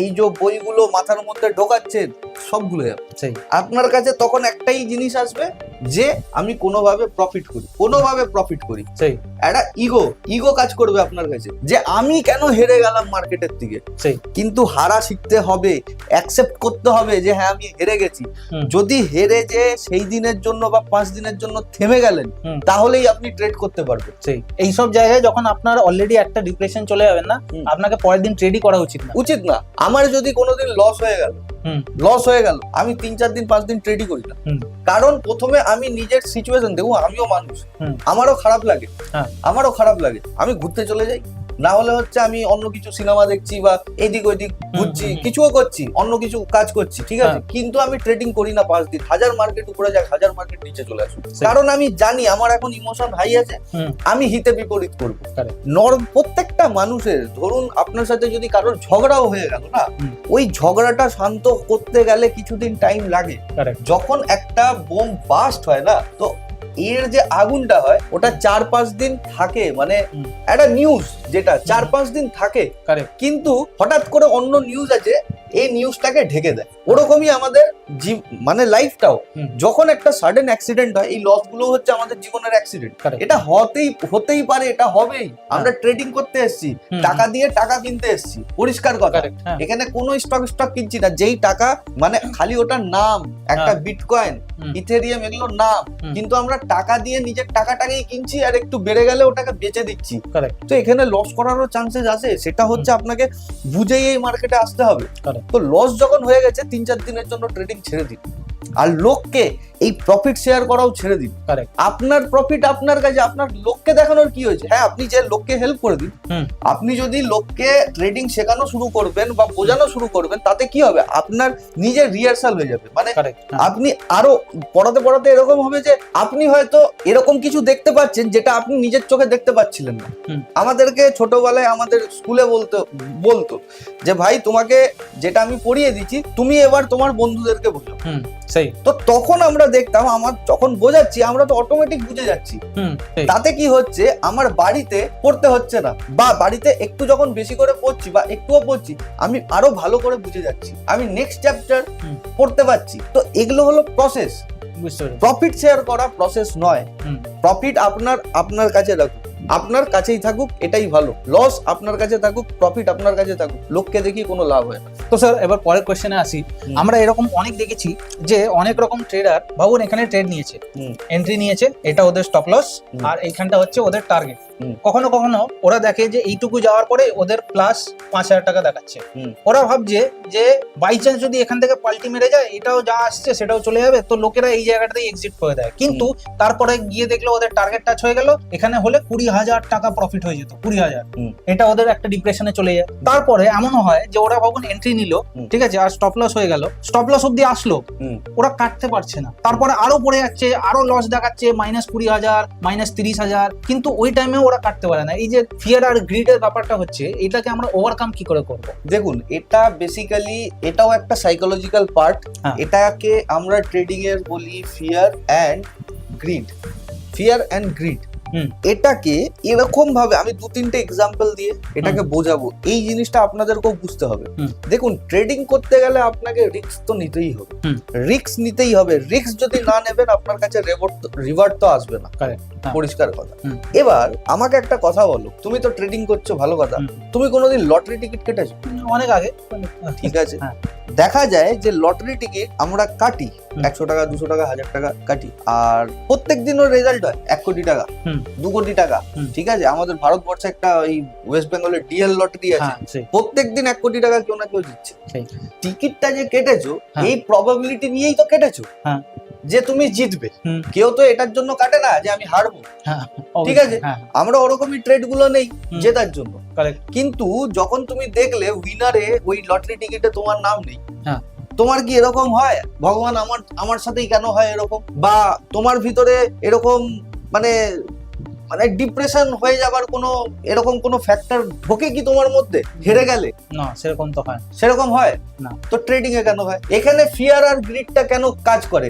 এই যে বইগুলো মাথার মধ্যে ঢোকাচ্ছেন, সবগুলো আপনার কাছে তখন একটাই জিনিস আসবে যে আমি কোনোভাবে প্রফিট করি, একটা ইগো কাজ করবে আপনার কাছে যে আমি কেন হেরে গেলাম মার্কেটের দিকে। কিন্তু হারা শিখতে হবে, অ্যাকসেপ্ট করতে হবে যে হ্যাঁ আমি হেরে গেছি। যদি হেরে যে সেই দিনের জন্য বা 5 দিনের জন্য থেমে গেলেন, তাহলেই আপনি ট্রেড করতে পারবেন। এইসব জায়গায় যখন আপনার অলরেডি একটা ডিপ্রেশন চলে যাবেন না, আপনাকে পরের দিন ট্রেডই করা উচিত না। আমার যদি কোনোদিন লস হয়ে গেল, হুম। লস হয়ে গেল, আমি 3-4 দিন 5 দিন ট্রেডই করি না। হুম। কারণ প্রথমে আমি নিজের সিচুয়েশন দেখবো, আমিও মানুষ, হুম। আমারও খারাপ লাগে, হ্যাঁ। আমি ঘুরতে চলে যাই, না হলে হচ্ছে আমি অন্য কিছু সিনেমা দেখছি বা এদিক ওইদিক ঘুরছি, কিছুও করছি, অন্য কিছু কাজ করছি, ঠিক আছে, কিন্তু আমি ট্রেডিং করি না 5 দিন। 1000 মার্কেট উপরে যাক, 1000 মার্কেট নিচে চলে আসুক, কারণ আমি জানি আমার এখন ইমোশন হাই আছে, আমি হিতে বিপরীত করবো। প্রত্যেকটা মানুষের, ধরুন আপনার সাথে যদি কারোর ঝগড়াও হয়ে গেল না, ওই ঝগড়াটা শান্ত করতে গেলে কিছুদিন টাইম লাগে। যখন একটা বোম বাস্ট হয় না, তো এর যে আগুনটা হয় ওটা 4-5 দিন থাকে, মানে একটা নিউজ যেটা 4-5 দিন থাকে, কিন্তু হঠাৎ করে অন্য নিউজ আছে, এই নিউজটাকে ঢেকে দেয়। ওরকমই আমাদের মানে লাইফটাও, যখন একটা সাডেন অ্যাক্সিডেন্ট হয়, এই লস গুলো হচ্ছে আমাদের জীবনের অ্যাক্সিডেন্ট। এটা হতেই পারে, এটা হবেই। আমরা ট্রেডিং করতে এসেছি, টাকা দিয়ে টাকা কিনতে এসেছি, পরিষ্কার কথা। এখানে কোনো স্টক কিনছি না, যেই টাকা মানে খালি ওটার নাম, একটা বিটকয়েন, ইথেরিয়াম, এগুলো নাম, কিন্তু আমরা টাকা দিয়ে নিজের টাকাটাকেই কিনছি, আর একটু বেড়ে গেলে ওটাকে বেচে দিচ্ছি। তো এখানে লস করারও চান্সেস আছে, সেটা হচ্ছে আপনাকে বুঝেই এই মার্কেটে আসতে হবে। তো লস যখন হয়ে গেছে, 3-4 দিনের জন্য ট্রেডিং ছেড়ে দিন, আর লোককে এই প্রফিট শেয়ার করাও ছেড়ে দিন। আপনার প্রফিট আপনার কাছে, আপনার লোককে দেখানোর কি হয়েছে? হ্যাঁ, আপনি যে লোককে হেল্প করে দিন, আপনি যদি লোককে ট্রেডিং শেখানো শুরু করবেন বা বোঝানো শুরু করবেন, তাতে কি হবে? আপনার নিজের রিহার্সাল হয়ে যাবে, মানে আপনি আরো পড়াতে এরকম হবে যে আপনি হয়তো এরকম কিছু দেখতে পাচ্ছেন যেটা আপনি নিজের চোখে দেখতে পাচ্ছিলেন না। আমাদেরকে ছোটবেলায় আমাদের স্কুলে বলতো যে ভাই, তোমাকে যেটা আমি পড়িয়ে দিচ্ছি, তুমি এবার তোমার বন্ধুদেরকে বোঝাও। তো তখন আমরা দেখতাম, আমার যখন বোঝাচ্ছি, আমরা তো অটোমেটিক বুঝে যাচ্ছি। তাতে কি হচ্ছে, আমার বাড়িতে পড়তে হচ্ছে না, বা বাড়িতে একটু যখন বেশি করে পড়ছি বা একটুও পড়ছি, আমি আরো ভালো করে বুঝে যাচ্ছি, আমি নেক্সট চ্যাপ্টার পড়তে পারছি। তো এগুলো হলো প্রসেস। প্রফিট শেয়ার করা প্রসেস নয়। প্রফিট আপনার কাছে রাখুন, আপনার কাছেই থাকুক, এটাই ভালো। লস আপনার কাছে থাকুক, প্রফিট আপনার কাছে থাকুক, লোককে দেখি কোনো লাভ হয় না। তো স্যার, এবার পরের কোশ্চেনে আসি। আমরা এরকম অনেক দেখেছি যে অনেক রকম ট্রেডার, ভাবুন এখানে ট্রেড নিয়েছে, এন্ট্রি নিয়েছে, এটা ওদের স্টপ লস, আর এইখানটা হচ্ছে ওদের টার্গেট। কখনো কখনো ওরা দেখে যে এইটুকু যাওয়ার পরে ওদের প্লাস 5000 টাকা দেখাচ্ছে, ওরা ভাবছে যে বাই চান্স যদি এখান থেকে পাল্টি মেরে যায়, এটাও যা আসছে সেটাও চলে যাবে, তো লোকেরা এই জায়গাটাতেই এক্সিট করে দেয়। কিন্তু তারপরে গিয়ে দেখলো ওদের টার্গেট টাচ হয়ে গেল, এখানে হলে 20,000 টাকা প্রফিট হয়ে যেত, 20,000। এটা ওদের একটা ডিপ্রেশনে চলে যায়। তারপরে এমনও হয় যে ওরা ভাবুন এন্ট্রি নিল, ঠিক আছে, আর স্টপ লস হয়ে গেল, স্টপ লস অব্দি আসলো, ওরা কাটতে পারছে না, তারপরে আরো পড়ে যাচ্ছে, আরো লস দেখাচ্ছে, -20,000, -30,000, কিন্তু ওই টাইমে ওরা কাটতে পারে না। এই যে ফিয়ার আর গ্রিডের ব্যাপারটা হচ্ছে, এটাকে আমরা ওভারকাম কি করে করব? দেখুন, এটা বেসিক্যালি এটাও একটা সাইকোলজিক্যাল পার্ট। এটাকে আমরা ট্রেডিং এর বলি ফিয়ার অ্যান্ড গ্রিড। এটাকে এরকম ভাবে আমি 2-3টে এক্সাম্পল দিয়ে এটাকে বোঝাবো, এই জিনিসটা আপনাদেরকেও বুঝতে হবে। দেখুন, ট্রেডিং করতে গেলে আপনাকে রিস্ক তো নিতেই হবে, রিস্ক যদি না নেবেন, আপনার কাছে রিওয়ার্ড তো আসবে না, পরিষ্কার কথা। এবার আমাকে একটা কথা বলো, তুমি তো ট্রেডিং করছো, ভালো কথা, তুমি কোনোদিন লটারি টিকিট কেটেছো? অনেক আগে। ঠিক আছে, দেখা যায় যে লটারি টিকিট আমরা কাটি, 100 টাকা, 200 টাকা, 1000 টাকা কাটি, আর প্রত্যেকদিন ওর রেজাল্ট হয় 1 কোটি টাকা, 2 কোটি টাকা। ঠিক আছে, আমাদের ভারতবর্ষে একটা এই ওয়েস্ট বেঙ্গলের ডিএল লটারি আছে, প্রত্যেকদিন 1 কোটি টাকা কেউ না কেউ দিচ্ছে। টিকিটটা যে কেটেছো, এই প্রবাবিলিটি নিয়েই তো কেটেছো যে তুমি জিতবে। কেউ তো এটার জন্য কাটে না যে আমি হারবো, ঠিক আছে, আমরা ওরকমই ট্রেড গুলো নেই জেতার জন্য। কিন্তু যখন তুমি দেখলে উইনারে ওই লটারি টিকিটে তোমার নাম নেই, তোমার কি এরকম হয়, ভগবান আমার সাথেই কেন হয় এরকম, বা তোমার ভিতরে এরকম মানে ডিপ্রেশন হয়ে যাবার এরকম কোনো ফ্যাক্টর ঢোকে কি তোমার মধ্যে হেরে গেলে? না, সেরকম হয় না। তো ট্রেডিং এ কেন হয়? এখানে ফিয়ার আর গ্রিডটা কেন কাজ করে?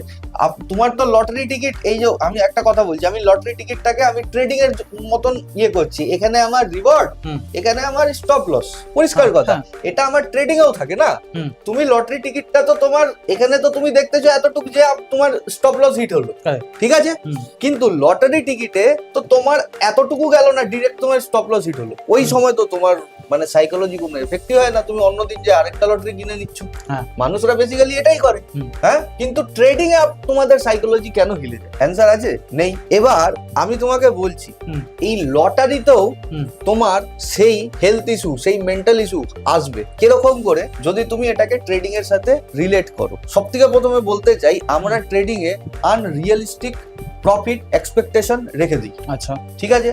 তোমার তো লটারি টিকিট, এই যে আমি একটা কথা বলছি, আমি লটারি টিকিটটাকে আমি ট্রেডিং এর মতন করছি, এখানে আমার রিওয়ার্ড, এখানে আমার স্টপ লস, পরিষ্কার কথা। এটা আমার ট্রেডিং এও থাকে না। তুমি লটারি টিকিটটা তো তোমার এখানে তো তুমি দেখতেছো এতটুকু যে তোমার স্টপ লস হিট হলো, ঠিক আছে, কিন্তু লটারি টিকিটে তো তোমার তোমার এতটুকু গেল না, ডিরেক্ট তোমার স্টপ লস হিট হলো, ওই সময় তো তোমার মানে সাইকোলজি কোনো এফেক্টই হয় না, তুমি অন্যদিন যে আরেকটা লটারি কিনে নিচ্ছ। মানুষরা বেসিক্যালি এটাই করে। হ্যাঁ, কিন্তু ট্রেডিং এ তোমাদের সাইকোলজি কেন হিলে যায়? অ্যান্সার আছে? নেই। এবার আমি তোমাকে বলছি, এই লটারিতেও তোমার সেই হেলথ ইস্যু, সেই মেন্টাল ইস্যু আসবে। কিরকম করে? যদি তুমি এটাকে ট্রেডিং এর সাথে রিলেট করো। সব থেকে প্রথমে বলতে চাই, আমরা ট্রেডিং এ আনরিয়ালিস্টিক প্রফিট এক্সপেকটেশন রেখে দিই। আচ্ছা, ঠিক আছে।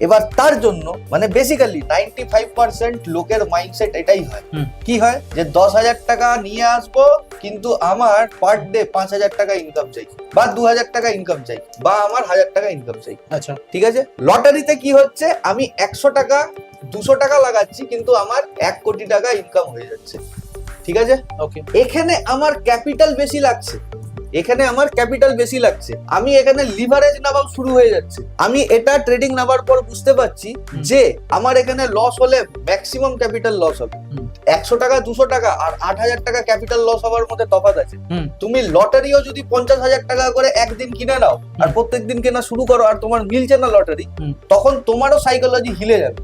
এবার তার জন্য মানে বেসিক্যালি 95% লোকের মাইন্ডসেট এটাই হয়। কি হয়? যে 10,000 টাকা নিয়ে আসবো, কিন্তু আমার পার ডে 5,000 টাকা ইনকাম চাই, বা 2,000 টাকা ইনকাম চাই, বা আমার 1,000 টাকা ইনকাম চাই। আচ্ছা, ঠিক আছে। লটারিতে কি হচ্ছে? আমি 100 টাকা 200 টাকা লাগাচ্ছি, কিন্তু আমার 1 কোটি টাকা ইনকাম হয়ে যাচ্ছে। ঠিক আছে। ওকে। এখানে আমার ক্যাপিটাল বেশি লাগছে, আমি এখানে লিভারেজ নেওয়া শুরু হয়ে যাচ্ছে। আমি এটা ট্রেডিং নেওয়ার পর বুঝতে পারছি যে আমার এখানে লস হলে ম্যাক্সিমাম ক্যাপিটাল লস হবে। 100 টাকা 200 টাকা আর 8,000 টাকা ক্যাপিটাল লস হওয়ার মধ্যে তফাৎ আছে। তুমি লটারিও যদি 50,000 টাকা করে একদিন কিনে নাও আর প্রত্যেকদিন কেনা শুরু করো, আর তোমার মিলছে না লটারি, তখন তোমারও সাইকোলজি হিলে যাবে।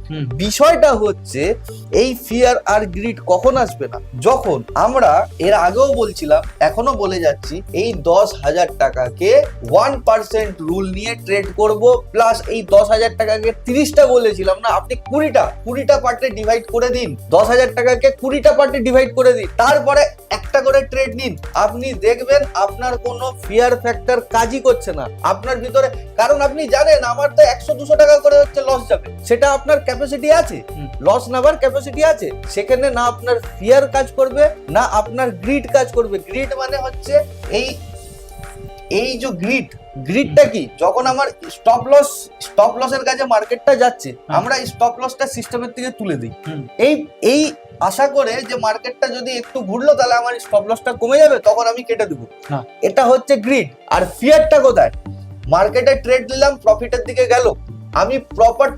বিষয়টা হচ্ছে এই ফিয়ার আর গ্রিড কখন আসবে না? যখন আমরা, এর আগেও বলছিলাম এখনো বলে যাচ্ছি, এই 10,000 টাকাকে 1% রুল নিয়ে ট্রেড করব, প্লাস এই 10,000 টাকাকে 30টা বলেছিলাম না, আপনি 20টা পার্টে ডিভাইড করে দিন। 10,000 টাকাকে 20টা পার্টে ডিভাইড করে দিন, তারপরে একটা করে ট্রেড নিন। আপনি দেখবেন আপনার কোনো ফিয়ার ফ্যাক্টর কাজই করছে না আপনার ভিতরে। কারণ আপনি জানেন আমার তো 100-200 টাকা করে হচ্ছে লস যাবে, সেটা আপনার ক্যাপাসিটি আছে, লস নেবার ক্যাপাসিটি আছে। সেখানে না আপনার ফিয়ার কাজ করবে, না আপনার গ্রিড কাজ করবে। গ্রিড মানে হচ্ছে এই যে গ্রিডটা কি? যখন আমার স্টপ লসের কাছে মার্কেটটা যাচ্ছে, আমরা স্টপ লসটা সিস্টেমের থেকে তুলে দিই, এই আশা করে যে মার্কেটটা যদি একটু ঘুরলো তাহলে আমার স্টপ লসটা কমে যাবে, তখন আমি কেটে দেবো। এটা হচ্ছে গ্রিড। আর ফিয়ারটা কোথায়? মার্কেটে ট্রেড নিলাম, প্রফিটের দিকে গেল, আমি প্রপার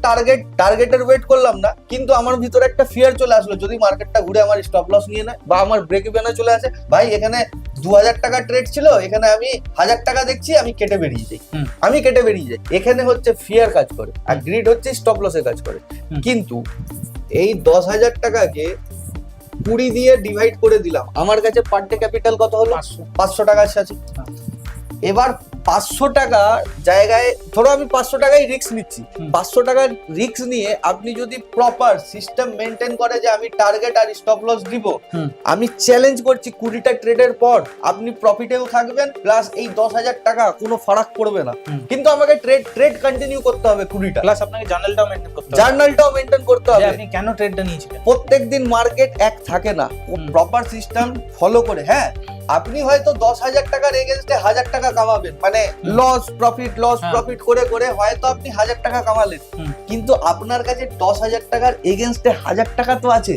টার্গেটের ওয়েট করলাম না, কিন্তু আমার ভিতরে একটা ফিয়ার চলে আসলো, যদি মার্কেটটা ঘুরে আমার স্টপ লস নিয়ে নেয় বা আমার ব্রেক ইভেনে চলে আসে, ভাই এখানে 2,000 টাকা ট্রেড ছিল, এখানে আমি 1,000 টাকা দেখছি, আমি কেটে বেরিয়ে যাই। এখানে হচ্ছে ফিয়ার কাজ করে, আর গ্রিড হচ্ছে স্টপ লসে কাজ করে। কিন্তু এই 10,000 টাকাকে 20 দিয়ে ডিভাইড করে দিলাম, আমার কাছে পার ডে ক্যাপিটাল কত হলো? 500 টাকা আছে। এবার 500 টাকা জায়গায় ধরো আমি 500 টাকায় রিস্ক নিচ্ছি। 500 টাকার রিস্ক নিয়ে আপনি যদি প্রপার সিস্টেম মেনটেন করে যে আমি টার্গেট আর স্টপ লস দিব, আমি চ্যালেঞ্জ করছি 20টা ট্রেডের পর আপনি প্রফিটেও থাকবেন, প্লাস এই 10,000 টাকা কোনো ফারাক পড়বে না। কিন্তু আমাকে ট্রেড কন্টিনিউ করতে হবে 20টা, প্লাস আপনাকে জার্নালটাও মেইনটেইন করতে হবে। আপনি কেন ট্রেডটা নিয়েছিলেন? প্রত্যেকদিন মার্কেট এক থাকে না, প্রপার সিস্টেম ফলো করে। হ্যাঁ, আপনি হয়তো 10,000 টাকার এগেইনস্টে 1,000 টাকা কামাবেন, মানে লস প্রফিট করে করে হয়তো আপনি 1,000 টাকা কামালেন, কিন্তু আপনার কাছে 10,000 টাকার এগেইনস্টে 1,000 টাকা তো আছে।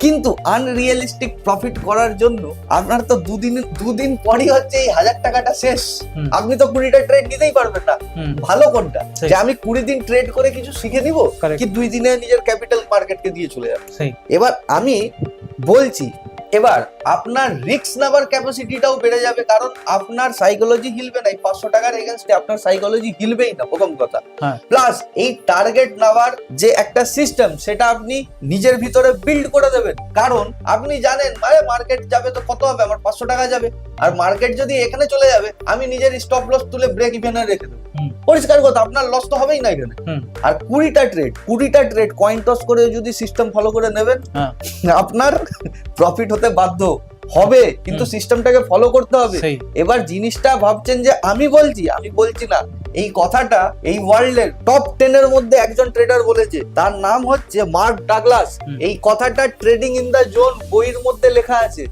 কিন্তু আনরিয়ালিস্টিক প্রফিট করার জন্য আপনার তো দুদিন পরই হচ্ছে এই 1,000 টাকাটা শেষ। আপনি তো 20টা ট্রেড নিতেই পারবেন না। ভালো কোনটা? যে আমি 20 দিন ট্রেড করে কিছু শিখে নিব, কি 2 দিনে নিজের ক্যাপিটাল মার্কেটকে দিয়ে চলে যাবে। এবার আমি বলছি, এবার আপনার রিস্ক নেবার ক্যাপাসিটিটাও বেড়ে যাবে, কারণ আপনার সাইকোলজি হিলবে না। এই 500 টাকার এগেইনস্টে আপনার সাইকোলজি হিলবেই না, প্রথম কথা। প্লাস এই টার্গেট নেওয়ার যে একটা সিস্টেম, সেটা আপনি নিজের ভিতরে বিল্ড করে দেবেন। কারণ আপনি জানেন মার্কেট যাবে তো কত হবে, আমার 500 টাকা যাবে, আর মার্কেট যদি এখানে চলে যাবে আমি নিজের স্টপ লস তুলে ব্রেক ইভেনে রেখে দেবো। পরিষ্কার কথা, আপনার লস তো হবেই না এখানে। আর 20টা ট্রেড কয়েন টস করে যদি সিস্টেম ফলো করে নেবেন, আপনার প্রফিট হতে বাধ্য হবে, কিন্তু সিস্টেমটাকে ফলো করতে হবে। এবার জিনিসটা ভাবছেন যে আমি বলছি না, এই কথাটা এই ওয়ার্ল্ডের টপ 10 এর মধ্যে একজন ট্রেডার বলেছে, তার নাম হচ্ছে মার্ক ডাগলাস। এই কথাটা ট্রেডিং ইন দ্য জোন বইয়ের মধ্যে লেখা আছে,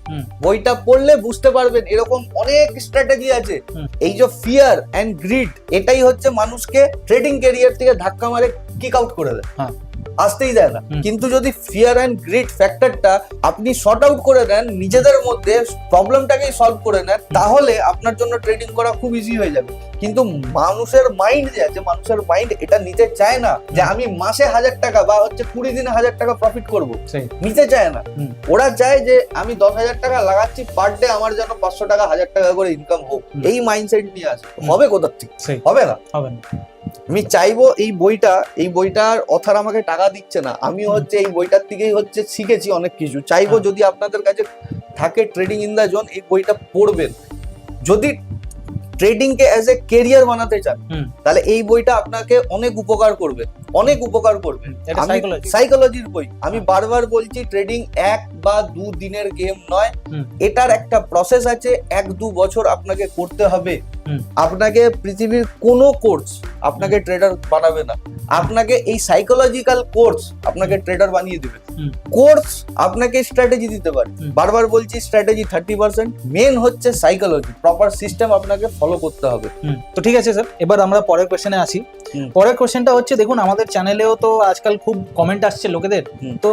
বইটা পড়লে বুঝতে পারবেন। এরকম অনেক স্ট্র্যাটেজি আছে। এই যে ফিয়ার এন্ড গ্রিড, এটাই হচ্ছে মানুষকে ট্রেডিং ক্যারিয়ার থেকে ধাক্কা মারে কিক আউট করে দেয়, আসতেই দেয় না। কিন্তু যদি ফিয়ার এন্ড গ্রিড ফ্যাক্টরটা আপনি শর্ট আউট করে দেন, নিজেদের মধ্যে প্রবলেমটাকেই সলভ করে নেন, তাহলে আপনার জন্য ট্রেডিং করা খুব ইজি হয়ে যাবে। কিন্তু মানুষের মাইন্ড যে আছে, মানুষের মাইন্ড এটা নিতে চায় না যে আমি মাসে 1,000 টাকা বা হচ্ছে 20 দিনে 1,000 টাকা প্রফিট করব, নিতে চায় না। ওরা চায় যে আমি 10,000 টাকা লাগাচ্ছি পার ডে, আমার যেন 500 টাকা 1,000 টাকা করে ইনকাম হোক। এই মাইন্ডসেট নিয়ে আসে। হবে কোথা থেকে? হবে না। আমি চাইবো এই বইটার অথার আমাকে টাকা দিচ্ছে না, আমি হচ্ছে এই বইটার থেকেই হচ্ছে শিখেছি অনেক কিছু। চাইবো যদি আপনাদের কাছে থাকে ট্রেডিং ইন দ্য জোন, এই বইটা পড়বেন। যদি trading K as a career বানাতে চান তাহলে এই বইটা আপনাকে অনেক উপকার করবে। সাইকোলজির বই। আমি বারবার বলছি, ট্রেডিং 1 বা 2 দিনের গেম নয়, এটার একটা প্রসেস আছে, 1-2 বছর আপনাকে করতে হবে। আপনাকে পৃথিবীর কোনো কোর্স আপনাকে ট্রেডার বানাবে না, আপনাকে এই সাইকোলজিক্যাল কোর্স আপনাকে ট্রেডার বানিয়ে দেবে। কোর্স আপনাকে স্ট্র্যাটেজি দিতে পারে, বারবার বলছি স্ট্র্যাটেজি 30%, মেন হচ্ছে সাইকোলজি, প্রপার সিস্টেম আপনাকে ফলো করতে হবে। তো ঠিক আছে স্যার, এবার আমরা পরের কোশ্চেনে আসি। পরের কোশ্চেনটা হচ্ছে, দেখুন আমাদের চ্যানেলেও তো আজকাল খুব কমেন্ট আসছে লোকেদের, তো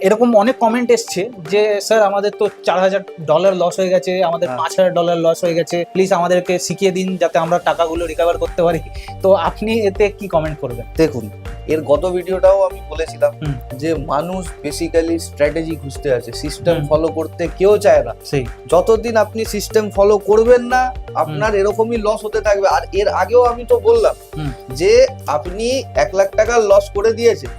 এরকম অনেক কমেন্ট এসছে যে স্যার আমাদের তো $4,000 লস হয়ে গেছে, আমাদের $5,000 লস হয়ে গেছে, প্লিজ আমাদেরকে শিখিয়ে দিন যাতে আমরা টাকাগুলো রিকভার করতে পারি। তো আপনি এতে কি কমেন্ট করবেন? দেখুন, এর গত ভিডিওটাও আমি বলেছিলাম যে মানুষ বেসিক্যালি স্ট্র্যাটেজি খুঁজতে আছে, সিস্টেম ফলো করতে কেউ চায় না। সেই যতদিন আপনি সিস্টেম ফলো করবেন না আপনার এরকমই লস হতে থাকবে। আর এর আগেও আমি তো বললাম যে আপনি $1,00,000 লস করে দিয়েছেন,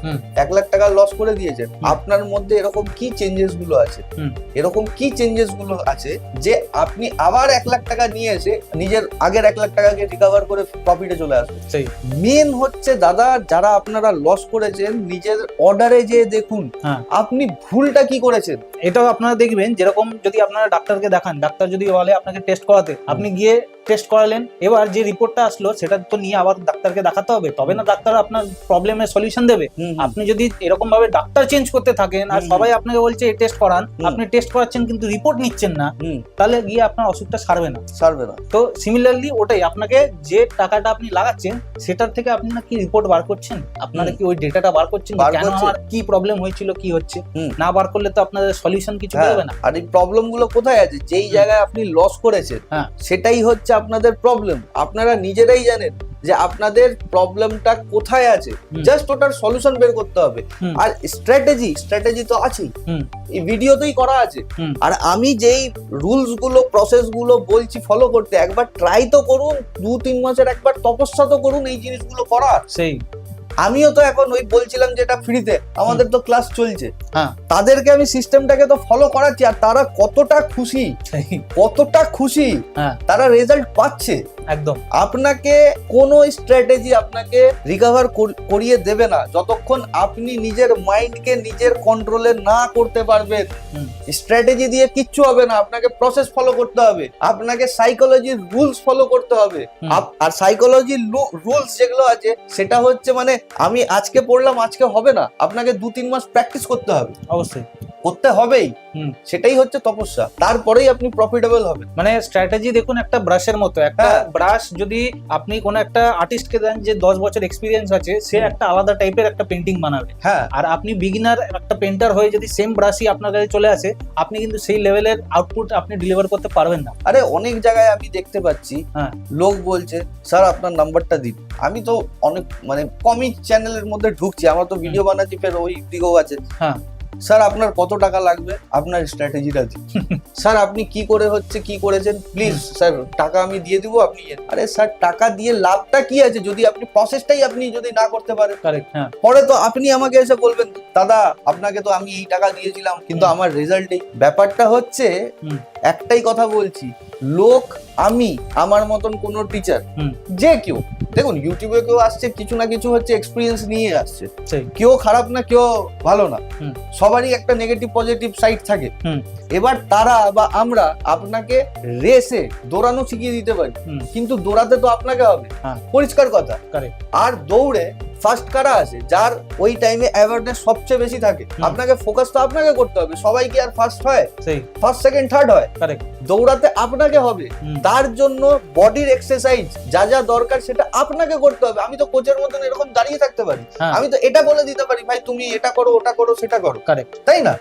$1,00,000 লস করে দিয়েছেন, আপনার মধ্যে এরকম কি চেঞ্জেস গুলো আছে যে আপনি আবার $1,00,000 নিয়ে এসে নিজের আগের $1,00,000কে রিকভার করে প্রফিটে চলে আসবেন। মেন হচ্ছে দাদা, যারা আপনারা লস করেছেন নিজের অর্ডারে যে দেখুন আপনি ভুলটা কি করেছেন। এটাও আপনারা দেখবেন, যেরকম যদি আপনারা ডাক্তারকে দেখান, ডাক্তার যদি বলে আপনাকে টেস্ট করাতে, আপনি গিয়ে টেস্ট করালেন, এবার যে রিপোর্টটা আসলো সেটা তো নিয়ে আবার ডাক্তারকে দেখাতে হবে, তবে না ডাক্তার আপনার প্রবলেমের সলিউশন দেবে। আপনি যদি এরকম ভাবে ডাক্তার চেঞ্জ করতে থাকেন আর সবাই আপনাকে বলছে এই টেস্ট করান, আপনি টেস্ট করাচ্ছেন কিন্তু রিপোর্ট নিচ্ছেন না, তাহলে গিয়ে আপনার অসুখটা সারবে না। তো সিমিলারলি ওটাই, আপনাকে যে টাকাটা আপনি লাগাচ্ছেন সেটার থেকে আপনি না কি রিপোর্ট বার করছেন, আপনারা কি ওই ডেটাটা বার করছেন, কেন আমার কি প্রবলেম হয়েছিল, কি হচ্ছে, না বার করলে তো আপনাদের সলিউশন কিছু বেরোবে না। আর এই প্রবলেম গুলো কোথায় আছে, যেই জায়গায় আপনি লস করেছেন সেটাই হচ্ছে আপনাদের প্রবলেম। আপনারা নিজেরাই জানেন যে আপনাদের প্রবলেমটা কোথায় আছে, জাস্ট ওটার সলিউশন বের করতে হবে। আর স্ট্র্যাটেজি তো আছেই, এই ভিডিওতেই করা আছে। আর আমি যেই রুলস গুলো প্রসেস গুলো বলছি ফলো করতে, একবার ট্রাই তো করুন, 2-3 মাসের একবার তপস্যা তো করুন এই জিনিসগুলো করার। সেই আমিও তো এখন ওই বলছিলাম যেটা ফ্রিতে আমাদের তো ক্লাস চলছে, তাদেরকে আমি সিস্টেমটাকে তো ফলো করাচ্ছি, আর তারা কতটা খুশি, তারা রেজাল্ট পাচ্ছে একদম। আপনাকে কোনো স্ট্র্যাটেজি আপনাকে রিকভার করিয়ে দেবে না যতক্ষণ আপনি নিজের মাইন্ডকে নিজের কন্ট্রোলে না করতে পারবেন। স্ট্র্যাটেজি দিয়ে কিচ্ছু হবে না, আপনাকে প্রসেস ফলো করতে হবে, আপনাকে সাইকোলজির রুলস ফলো করতে হবে। আর সাইকোলজির রুলস যেগুলো আছে সেটা হচ্ছে মানে আমি আজকে পড়লাম আজকে হবে না, আপনাকে 2-3 মাস প্র্যাকটিস করতে হবে, অবশ্যই করতে হবেই। সেটাই হচ্ছে তপস্যা, তারপরেই আপনি প্রফিটেবল হবেন। মানে স্ট্র্যাটেজি দেখুন একটা ব্রাশের মতো, একটা ব্রাশ যদি আপনি কোন একটা আর্টিস্টকে দেন যে 10 বছর এক্সপিরিয়েন্স আছে, সে একটা আলাদা টাইপের একটা পেন্টিং বানাবে। আর আপনি বিগিনার একটা পেন্টার হয়ে যদি সেম ব্রাশই আপনার কাছে চলে আসে, আপনি কিন্তু সেই লেভেলের আউটপুট আপনি ডেলিভার করতে পারবেন না। আরে অনেক জায়গায় আমি দেখতে পাচ্ছি লোক বলছে স্যার আপনার নাম্বারটা দিন। আমি তো অনেক মানে কমিক চ্যানেলের মধ্যে ঢুকছি, আমার তো ভিডিও বানাচ্ছি, ফের ওই দিকেও আছে। স্যার আপনার কত টাকা লাগবে, আপনার স্ট্র্যাটেজিটা দিন। স্যার আপনি কি করেছেন প্লিজ স্যার, টাকা আমি দিয়ে দিব, আপনি। আরে স্যার টাকা দিয়ে লাভটা কি আছে যদি আপনি প্রসেসটাই আপনি যদি না করতে পারেন। পরে তো আপনি আমাকে এসে বলবেন দাদা আপনাকে তো আমি এই টাকা দিয়েছিলাম কিন্তু আমার রেজাল্ট এই। ব্যাপারটা হচ্ছে একটাই কথা বলছি, লোক আমি আমার মতন কোন টিচার যে কেউ দেখুন ইউটিউবে কেউ আসছে কিছু না কিছু হচ্ছে এক্সপিরিয়েন্স নিয়ে আসছে, কেউ খারাপ না কেউ ভালো না, সবারই একটা নেগেটিভ পজিটিভ সাইড থাকে। এবার তারা বা আমরা আপনাকে রেসে দৌড়ানো শিখিয়ে দিতে পারি, কিন্তু দৌড়াতে তো আপনাকে হবে, পরিষ্কার কথা। আর দৌড়ে ফার্স্ট কারা আছে, যার ওই টাইমে অ্যাওয়ারনেস সবচেয়ে বেশি থাকে, আপনাকে ফোকাস তো আপনাকে করতে হবে। সবাই কি আর ফার্স্ট হয়, ফার্স্ট সেকেন্ড থার্ড হয়? দৌড়াতে আপনাকে হবে, তার জন্য বডির এক্সারসাইজ যা যা দরকার সেটা আপনাকে করতে হবে। আমি তো কোচের মতন এরকম দাঁড়িয়ে থাকতে পারি, আমি তো এটা বলে দিতে পারি ভাই তুমি এটা করো ওটা করো সেটা করো, তাই না?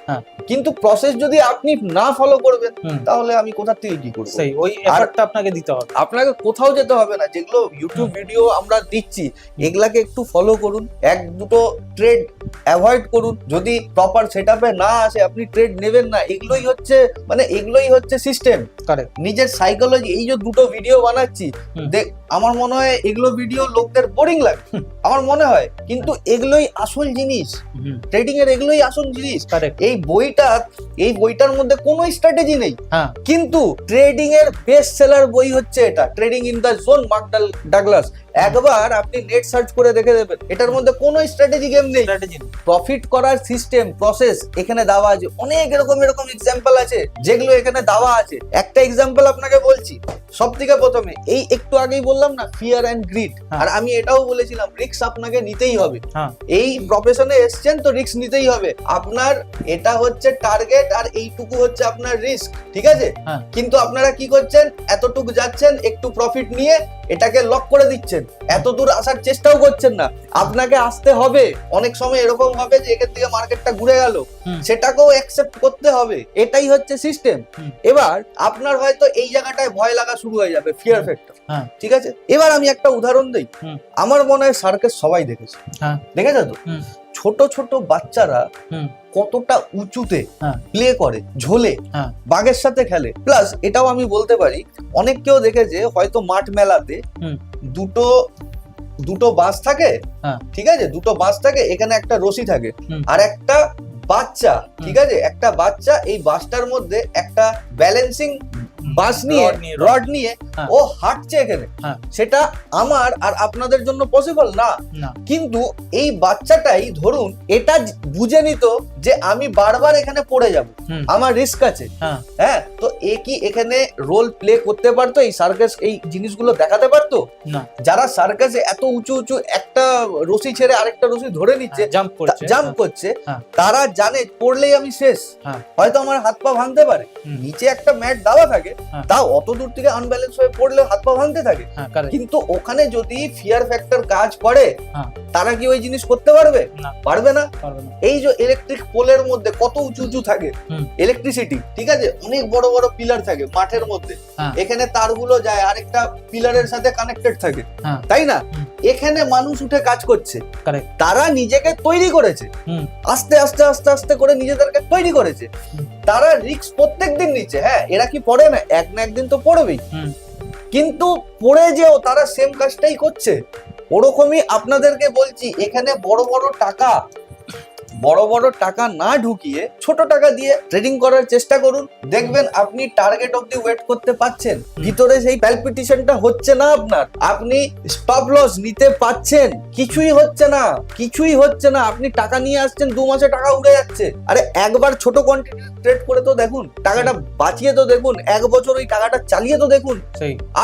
কিন্তু প্রসেস যদি আপনি না ফলো করবেন তাহলে আমি কোথা থেকে কি করব? ওই এফর্টটা আপনাকে দিতে হবে, আপনাকে কোথাও যেতে হবে না। যেগুলো ইউটিউব ভিডিও আমরা দিচ্ছি এগুলাকে একটু ফলো করুন, 1-2 ট্রেড অ্যাভয়েড করুন। যদি প্রপার সেটআপে না আসে আপনি ট্রেড নেবেন না, এগুলোই হচ্ছে সিস্টেম। সিস্টেম, কারেক্ট, নিজের সাইকোলজি, এই যে দুটো ভিডিও বানাচ্ছি দেখ, আমার মনে হয় এগুলো ভিডিও লোকদের বোরিং লাগে আমার মনে হয়, কিন্তু এগুলোই আসল জিনিস, ট্রেডিং এর এগুলোই আসল জিনিস। কারেক্ট, এই বইটার মধ্যে কোনো স্ট্র্যাটেজি নেই, হ্যাঁ, কিন্তু ট্রেডিং এর বেস্ট সেলার বই হচ্ছে এটা, trading in the zone, mark Douglas. একবার আপনি নেট সার্চ করে দেখে দেবেন, এটার মধ্যে কোনো স্ট্র্যাটেজি গেম নেই, স্ট্র্যাটেজি, প্রফিট করার সিস্টেম প্রসেস এখানে দেওয়া আছে, অনেক এরকম এক্সাম্পল আছে যেগুলো এখানে দেওয়া আছে। একটা এক্সাম্পল আপনাকে বলছি, সব থেকে প্রথমে এই একটু আগেই বললাম না, ফিয়ার অ্যান্ড গ্রিড, হ্যাঁ। আর আমি এটাও বলেছিলাম রিস্ক আপনাকে নিতেই হবে, হ্যাঁ, এই প্রফেশনে এসছেন তো রিস্ক নিতেই হবে, আপনার এটা হচ্ছে টার্গেট আর এইটুকু হচ্ছে আপনার রিস্ক, ঠিক আছে? হ্যাঁ। কিন্তু আপনারা কি করছেন, এতটুকু যাচ্ছেন, একটু প্রফিট নিয়ে এটাকে লক করে দিচ্ছেন, এত দূর আসার চেষ্টাও করছেন না। আপনাকে আসতে হবে, অনেক সময় এরকম হবে যে এখান থেকে মার্কেটটা ঘুরে গেল, সেটাকেও অ্যাকসেপ্ট করতে হবে, এটাই হচ্ছে সিস্টেম। এবার আপনার হয়তো এই জায়গাটায় ভয় লাগা শুরু হয়ে যাবে, ফিয়ার ফ্যাক্টর, হ্যাঁ। ঠিক আছে? এবার আমি একটা উদাহরণ দেই, আমার মনে হয় সার্কাস সবাই দেখেছে, হ্যাঁ। দেখেছো তো? ছোট ছোট বাচ্চারা কতটা উঁচুতে হ্যাঁ। প্লে করে, ঝোলে, হ্যাঁ। বাঘের সাথে খেলে। প্লাস এটাও আমি বলতে পারি, অনেক কেউ দেখেছে হয়তো মাঠ মেলাতে দুটো বাস থাকে, হ্যাঁ। ঠিক আছে, দুটো বাস থাকে, এখানে একটা রশি থাকে, হুম। আর একটা বাচ্চা, ঠিক আছে, একটা বাচ্চা এই বাসটার মধ্যে একটা ব্যালেন্সিং বাস নিয়ে, রড নিয়ে হ্যাঁ। ও হাঁটছে এখানে, হ্যাঁ। সেটা আমার আর আপনাদের জন্য পসিবল না, না, কিন্তু এই বাচ্চাটাই ধরুন এটা বুঝে নিত যে আমি বারবার এখানে পড়ে যাব, আমার রিস্ক আছে, হ্যাঁ। হ্যাঁ, তো এ কি এখানে রোল প্লে করতে পারতো, এই সার্কাস এই জিনিসগুলো দেখাতে পারতো? না, যারা সার্কাসে এত উঁচু উঁচু একটা রশি ছেড়ে আরেকটা রশি ধরে নিচ্ছে, জাম্প করছে, হ্যাঁ। তারা জানে পড়লেই আমি শেষ, হ্যাঁ। হয়তো আমার হাত পা ভাঙতে পারে, নিচে একটা ম্যাট দেওয়া থাকে, হ্যাঁ। তাও অত দূর থেকে আনব্যালেন্স হয়ে পড়লে হাত পা ভাঙতে থাকে, হ্যাঁ, correct, কিন্তু ওখানে যদি ফিয়ার ফ্যাক্টর কাজ করে, হ্যাঁ। তারা কি ওই জিনিস করতে পারবে? না, পারবে না। পারবে না। এই যে ইলেকট্রিক পোলের মধ্যে কত উঁচু উঁচু থাকে ইলেকট্রিসিটি, ঠিক আছে, অনেক বড় বড় পিলার থাকে মাঠের মধ্যে, হ্যাঁ। এখানে তারগুলো যায় আরেকটা পিলারের সাথে কানেক্টেড থাকে, হ্যাঁ। তাই না? হুম। এখানে মানুষ উঠে কাজ করছে, Correct, তারা নিজেকে তৈরি করেছে, আস্তে আস্তে আস্তে আস্তে করে নিজেদেরকে তৈরি করেছে, তারা রিস্ক প্রত্যেকদিন নিচ্ছে, হ্যাঁ, এরা কি পড়ে না, এক না একদিন তো পড়বেই, কিন্তু পড়ে যেও তারা সেম কাজটাই করছে। ওরকমই আপনাদেরকে বলছি, এখানে বড় বড় টাকা না ঢুকিয়ে ছোট টাকা দিয়ে ট্রেডিং করার চেষ্টা করুন, দেখবেন আপনি টার্গেট অবধি ওয়েট করতে পারছেন, ভিতরে সেই প্যালপিটেশনটা হচ্ছে না আপনার, আপনি স্টপ লস নিতে পারছেন, কিছুই হচ্ছে না, আপনি টাকা নিয়ে আসছেন, 2 মাসে টাকা উড়ে যাচ্ছে। আরে একবার ছোট কোয়ান্টিটি ট্রেড করে তো দেখুন, টাকাটা বাঁচিয়ে তো দেখুন, 1 বছর ওই টাকাটা চালিয়ে তো দেখুন,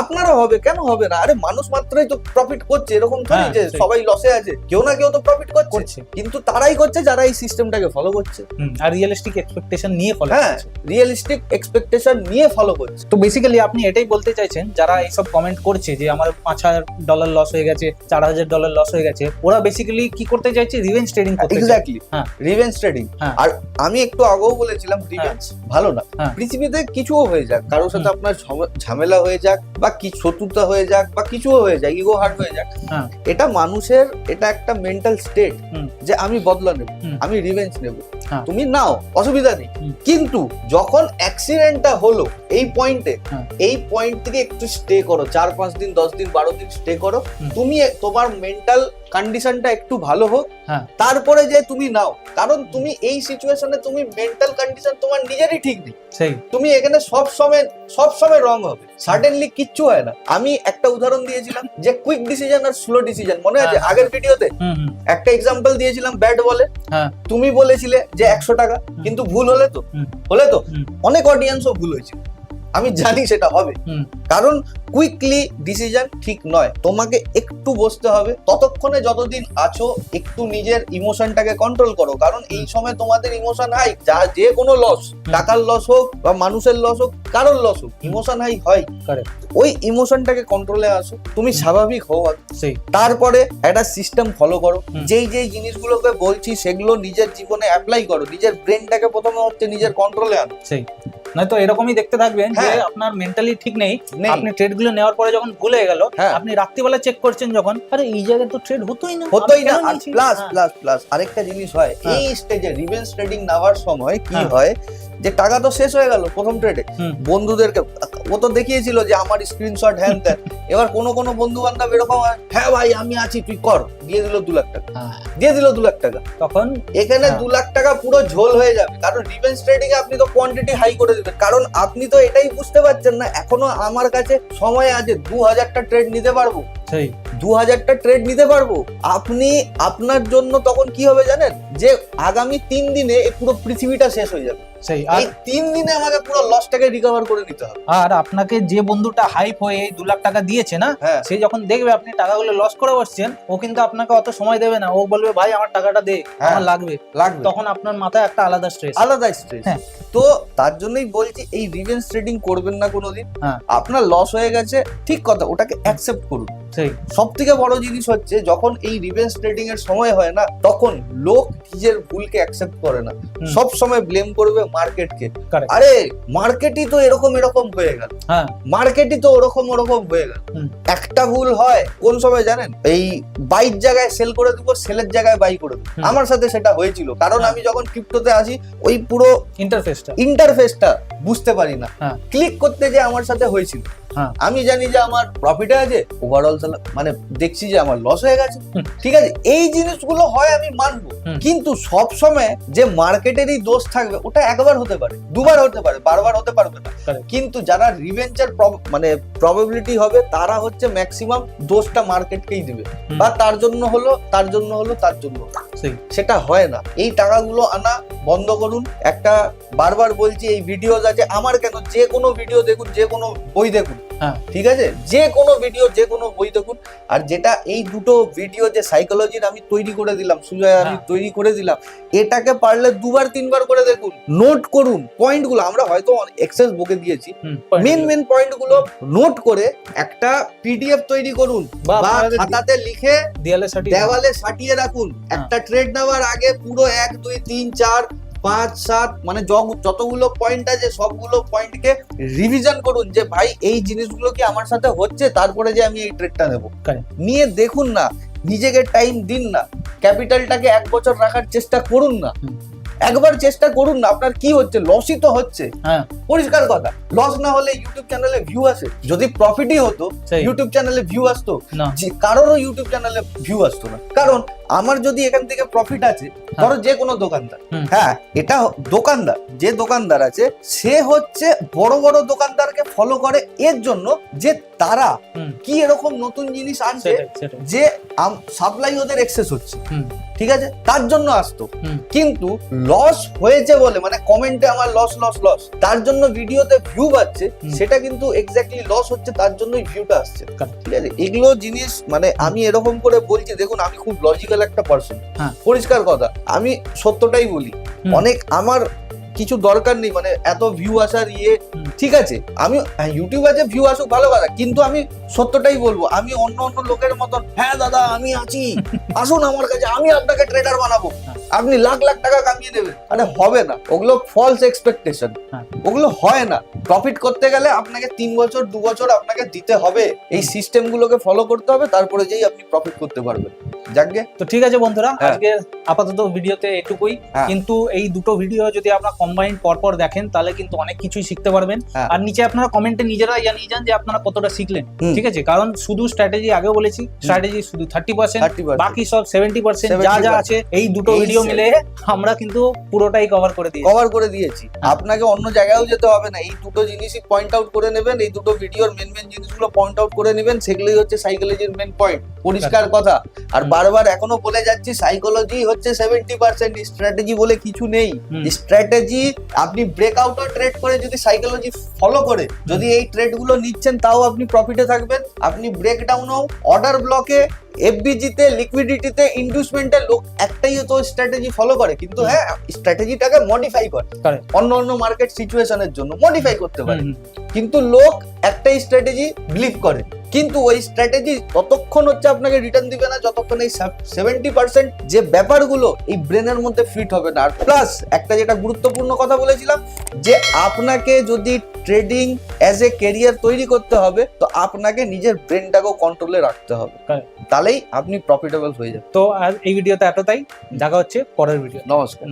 আপনারও হবে, কেন হবে না? আরে মানুষ মাত্রই তো প্রফিট করছে, এরকম থোড়ি যে সবাই লসে আছে, কেউ না কেউ তো প্রফিট করছে, কিন্তু তারাই করছে যারা এই সিস্টেমটাকে ফলো করছে আর রিয়েলিস্টিক এক্সপেকটেশন নিয়ে ফলো হ্যাঁ, করছে, রিয়েলিস্টিক এক্সপেকটেশন নিয়ে ফলো করছে। তো বেসিক্যালি আপনি এটাই বলতে চাইছেন, যারা এইসব কমেন্ট করছে যে আমার $5,000 লস হয়ে গেছে, $4,000 লস হয়ে গেছে, ওরা বেসিক্যালি কি করতে চাইছে? রিভেঞ্জ ট্রেডিং করতে চাইছে। এক্স্যাক্টলি, হ্যাঁ, রিভেঞ্জ ট্রেডিং। হ্যাঁ। আর আমি একটু আগেও বলেছিলাম রিভেঞ্জ ভালো না, হ্যাঁ। পৃথিবীতে কিছুও হয়ে যাক, কারোর সাথে আপনার ঝামেলা হয়ে যাক, বা কি শত্রুতা হয়ে যাক, বা কিছুও হয়ে যাক, ইগো হার্ট হয়ে যাক, হ্যাঁ, এটা মানুষের, এটা একটা মেন্টাল স্টেট যে আমি বদলা নেব, আমি রিভেঞ্জ নেব, হ্যাঁ। তুমি নাও, অসুবিধা নেই, কিন্তু যখন অ্যাক্সিডেন্টটা হলো এই পয়েন্টে, হ্যাঁ। এই পয়েন্ট থেকে একটু স্টে করো, 4-5 দিন, 10 দিন, 12 দিন স্টে করো, তুমি তোমার মেন্টাল কন্ডিশনটা একটু ভালো হোক, হ্যাঁ। তারপরে যে তুমি নাও, কারণ তুমি এই সিচুয়েশনে তুমি মেন্টাল কন্ডিশন তোমার নিজেরই ঠিক নেই, সেই তুমি এখানে সব সময় রং হবে, সাডেনলি কিচ্ছু হয় না। আমি একটা উদাহরণ দিয়েছিলাম যে কুইক ডিসিশন আর স্লো ডিসিশন, মনে আছে? হ্যাঁ। আগের ভিডিওতে একটা এক্সাম্পল দিয়েছিলাম ব্যাট বলে, হ্যাঁ। তুমি বলেছিলে যে 100 টাকা, কিন্তু ভুল হলে তো, অনেক অডিয়েন্সও ভুল হয়েছে, আমি জানি সেটা হবে, কারণ কুইকলি ডিসিশন ঠিক নয়, তোমাকে একটু বসতে হবে, ততক্ষণে যতদিন আছো একটু নিজের ইমোশনটাকে কন্ট্রোল করো, কারণ এই সময় তোমাদের ইমোশন হাই, যে কোনো লস, টাকার লস হোক বা মানুষের লস হোক, কারোর লস হোক, ইমোশন হাই হয়, ওই ইমোশনটাকে কন্ট্রোলে আসো, তুমি স্বাভাবিক হও, তারপরে একটা সিস্টেম ফলো করো, যেই জিনিসগুলোকে বলছি সেগুলো নিজের জীবনে অ্যাপ্লাই করো, নিজের ব্রেনটাকে প্রথমে হচ্ছে নিজের কন্ট্রোলে আনো, নয়তো এরকমই দেখতে থাকবেন যে আপনার মেন্টালি ঠিক নেই, আপনি ট্রেড গুলো নেওয়ার পরে যখন ভুল হয়ে গেল, আপনি রাত্রিবেলা চেক করছেন যখন, আরে এই জায়গায় তো ট্রেড হতোই না। আর প্লাস আরেকটা জিনিস হয়, এই স্টেজে রিভেঞ্জ ট্রেডিং নেওয়ার সময় কি হয়, যে টাকা তো শেষ হয়ে গেল প্রথম ট্রেডে, বন্ধুদেরকে ও তো দেখিয়েছিল যে আমার স্ক্রিনশট হ্যান ত্যান। এবার কোনো কোনো বন্ধু বান্ধব এরকম হয়, হ্যাঁ ভাই আমি আছি তুই কর, দিয়ে দিল 2 লাখ টাকা, দিয়ে দিল 2 লাখ টাকা। তখন এখানে 2 লাখ টাকা পুরো ঝোল হয়ে যাবে, কারণ রিভেঞ্জ ট্রেডিং এ আপনি তো কোয়ান্টিটি হাই করে দিবেন, কারণ আপনি তো এটাই বুঝতে পারছেন না এখনো আমার কাছে সময় আছে 2000টা ট্রেড নিতে পারবো, সেই 2000টা ট্রেড নিতে পারবো। আপনি আপনার জন্য তখন কি হবে জানেন, যে আগামী 3 দিনে এই পুরো পৃথিবীটা শেষ হয়ে যাবে। সেই এই 3 দিনে আমাকে পুরো লসটাকে রিকভার করে নিতে হবে। আর আপনাকে যে বন্ধুটা হাইপ হয়ে এই 2 লাখ টাকা দিয়েছে না, হ্যাঁ। সে যখন দেখবে আপনি টাকাগুলো লস করে বসছেন, ও কিন্তু আপনাকে অত সময় দেবে না, ও বলবে ভাই আমার টাকাটা দে, আমার লাগবে। তখন আপনার মাথায় একটা আলাদা স্ট্রেস। হ্যাঁ। তো তার জন্যই বলছি এই রিভেঞ্জ ট্রেডিং করবেন না কোনোদিন। হ্যাঁ। আপনার লস হয়ে গেছে, ঠিক কথা, ওটাকে অ্যাকসেপ্ট করুন। সেই সব থেকে বড় জিনিস হচ্ছে যখন এই রিভেঞ্জ ট্রেডিং এর সময় হয় না, তখন লোক নিজের ভুলকে অ্যাকসেপ্ট করে না, সব সময় ব্লেম করবে মার্কেটকে। আরে মার্কেটই তো এরকম হয়ে গেল, মার্কেটই তো ওরকম হয়ে গেল। একটা ভুল হয় কোন সময় জানেন, এই বাইর জায়গায় সেল করে দিব, সেলের জায়গায় বাই করে দিব। আমার সাথে সেটা হয়েছিল, কারণ আমি যখন ক্রিপ্টোতে আসি ওই পুরো ইন্টারফেসটা বুঝতে পারি না, ক্লিক করতে যে আমার সাথে হয়েছিল। আমি জানি যে আমার প্রফিটে আছে, ওভারঅল মানে দেখছি যে আমার লস হয়ে গেছে। ঠিক আছে, এই জিনিসগুলো হয় আমি মানবো, কিন্তু সব সময় যে মার্কেটেরই দোষ থাকবে ওটা একবার হতে পারে, দুবার হতে পারে, বারবার হতে পারবে না। কিন্তু যারা রিভেঞ্জের মানে প্রবাবিলিটি হবে, তারা হচ্ছে ম্যাক্সিমাম দোষটা মার্কেটকেই দিবে, বা তার জন্য হলো সেটা হয় না। এই টাকাগুলো আনা বন্ধ করুন। একটা বারবার বলছি, এই ভিডিও আছে আমার, কেন যে কোনো ভিডিও দেখুন, যে কোনো বই দেখুন, ঠিক আছে, যে কোনো ভিডিও, যে কোনো বই দেখুন। আর যেটা এই দুটো ভিডিও যে সাইকোলজির আমি তৈরি করে দিলাম, সুজয় আমি তৈরি করে দিলাম, এটাকে পারলে 2বার 3বার করে দেখুন, নোট করুন পয়েন্টগুলো। আমরা হয়তো এক্সেস বকে দিয়েছি, মেন পয়েন্টগুলো নোট করে একটা পিডিএফ তৈরি করুন, বা খাতাতে লিখে দেওয়ালে সাটিয়ে রাখুন। একটা ট্রেড নেওয়ার আগে পুরো 1 2 3 4 5 7 মানে যতগুলো পয়েন্ট আছে সবগুলো পয়েন্টকে রিভিশন করুন, যে ভাই এই জিনিসগুলো কি আমার সাথে হচ্ছে, তারপরে যে আমি এই ট্রেডটা নেব। নিয়ে দেখুন না, নিজেকে টাইম দিন না, ক্যাপিটালটাকে 1 বছর রাখার চেষ্টা করুন না, একবার চেষ্টা করুন না। আপনার কি হচ্ছে, লসই তো হচ্ছে, পরিষ্কার কথা। লস না হলে ইউটিউব চ্যানেলে ভিউ আসে, যদি প্রফিটই হতো ইউটিউব চ্যানেলে ভিউ আসতো, কারোরও ইউটিউব চ্যানেলে ভিউ আসতো না। কারণ আমার যদি এখান থেকে প্রফিট আছে, ধরো যে কোনো দোকানদার, এটা দোকানদার, যে দোকানদার আছে সে হচ্ছে বড় বড় দোকানদারকে ফলো করে এর জন্য যে তারা কি এরকম নতুন জিনিস আনছে যে সাপ্লাই ওদের এক্সেস হচ্ছে, ঠিক আছে, তার জন্য আসতো। কিন্তু লস হয়েছে বলে, মানে কমেন্টে আমার লস, তার জন্য ভিডিওতে ভিউ পাচ্ছে, সেটা কিন্তু এক্স্যাক্টলি লস হচ্ছে, তার জন্যই ভিউটা আসছে। ঠিক আছে, এগুলো জিনিস মানে আমি এরকম করে বলছি, দেখুন আমি খুব লজিক্যাল একটা পার্সন, পরিষ্কার কথা, আমি সত্যটাই বলি। অনেক আমার কিছু দরকার নেই মানে এত ভিউ আসার ঠিক আছে, আমি ইউটিউবে যে ভিউ আসুক ভালো কথা, কিন্তু আমি সত্যটাই বলবো, আমি অন্য লোকের মতন হ্যাঁ দাদা আমি আছি, আসুন আমার কাছে, আমি আপনাকে ট্রেডার বানাবো, আপনি লাখ টাকা কামিয়ে নেবেন। আরে হবে না, ওগুলো ফলস এক্সপেকটেশন, ওগুলো হয় না। প্রফিট করতে গেলে আপনাকে 3 বছর 2 বছর আপনাকে দিতে হবে, এই সিস্টেম গুলোকে ফলো করতে হবে, তারপরে যেই আপনি প্রফিট করতে পারবেন। যাকগে, তো ঠিক আছে বন্ধুরা, আজকে আপাতত ভিডিওতে এটুকুই। কিন্তু এই দুটো ভিডিও যদি আপনারা কম্বাইন্ড পরপর দেখেন, তাহলে কিন্তু অনেক কিছুই শিখতে পারবেন। আর নিচে আপনারা কমেন্টে নিজেরাই জানিয়ে যান যে আপনারা কতটা শিখলেন, ঠিক আছে। কারণ শুধু স্ট্র্যাটেজি, আগে বলেছি স্ট্র্যাটেজি শুধু 30%, বাকি সব 70% যা আছে এই দুটো ভিডিও মিলে আমরা কিন্তু পুরোটাই কভার করে দিয়েছি। আপনাকে অন্য জায়গায়ও যেতে হবে না, এই দুটো জিনিসই পয়েন্ট আউট করে নেবেন, এই দুটো ভিডিওর মেন জিনিসগুলো পয়েন্ট আউট করে নেবেন, সেগুলোই হচ্ছে সাইকোলজির মেন পয়েন্ট, পরিষ্কার কথা। আর বারবার এখনো বলে যাচ্ছি, সাইকোলজি হচ্ছে 70%, স্ট্র্যাটেজি বলে কিছু নেই। স্ট্র্যাটেজি আপনি ব্রেকআউটও ট্রেড করে যদি সাইকোলজি ফলো করে যদি এই ট্রেড গুলো নিচ্ছেন, তাও আপনি প্রফিটে থাকবেন। আপনি ব্রেকডাউনও, অর্ডার ব্লকে, এফবিজিতে, লিকুইডিটিতে, ইনডিউসমেন্টে লোক একটাই তো স্ট্র্যাটেজি ফলো করে, কিন্তু হ্যাঁ স্ট্র্যাটেজিটাকে মডিফাই করে অন্য মার্কেট সিচুয়েশনের জন্য মডিফাই করতে পারে, কিন্তু লোক একটাই স্ট্র্যাটেজি বিলিভ করে। কিন্তু ওই স্ট্র্যাটেজি ততক্ষণ হচ্ছে আপনাকে রিটার্ন দিবে না যতক্ষণ এই 70% যে ব্যাপারগুলো এই ব্রেনের মধ্যে ফিট হবে না। আর প্লাস একটা যেটা গুরুত্বপূর্ণ কথা বলেছিলাম, যে আপনাকে যদি ট্রেডিং অ্যাজ এ ক্যারিয়ার তৈরি করতে হবে, তো আপনাকে নিজের ব্রেনটাকেও কন্ট্রোলে রাখতে হবে, তাহলেই আপনি প্রফিটেবল হয়ে যাবেন। তো আর এই ভিডিওতে এতটাই, দেখা হচ্ছে পরের ভিডিও। নমস্কার।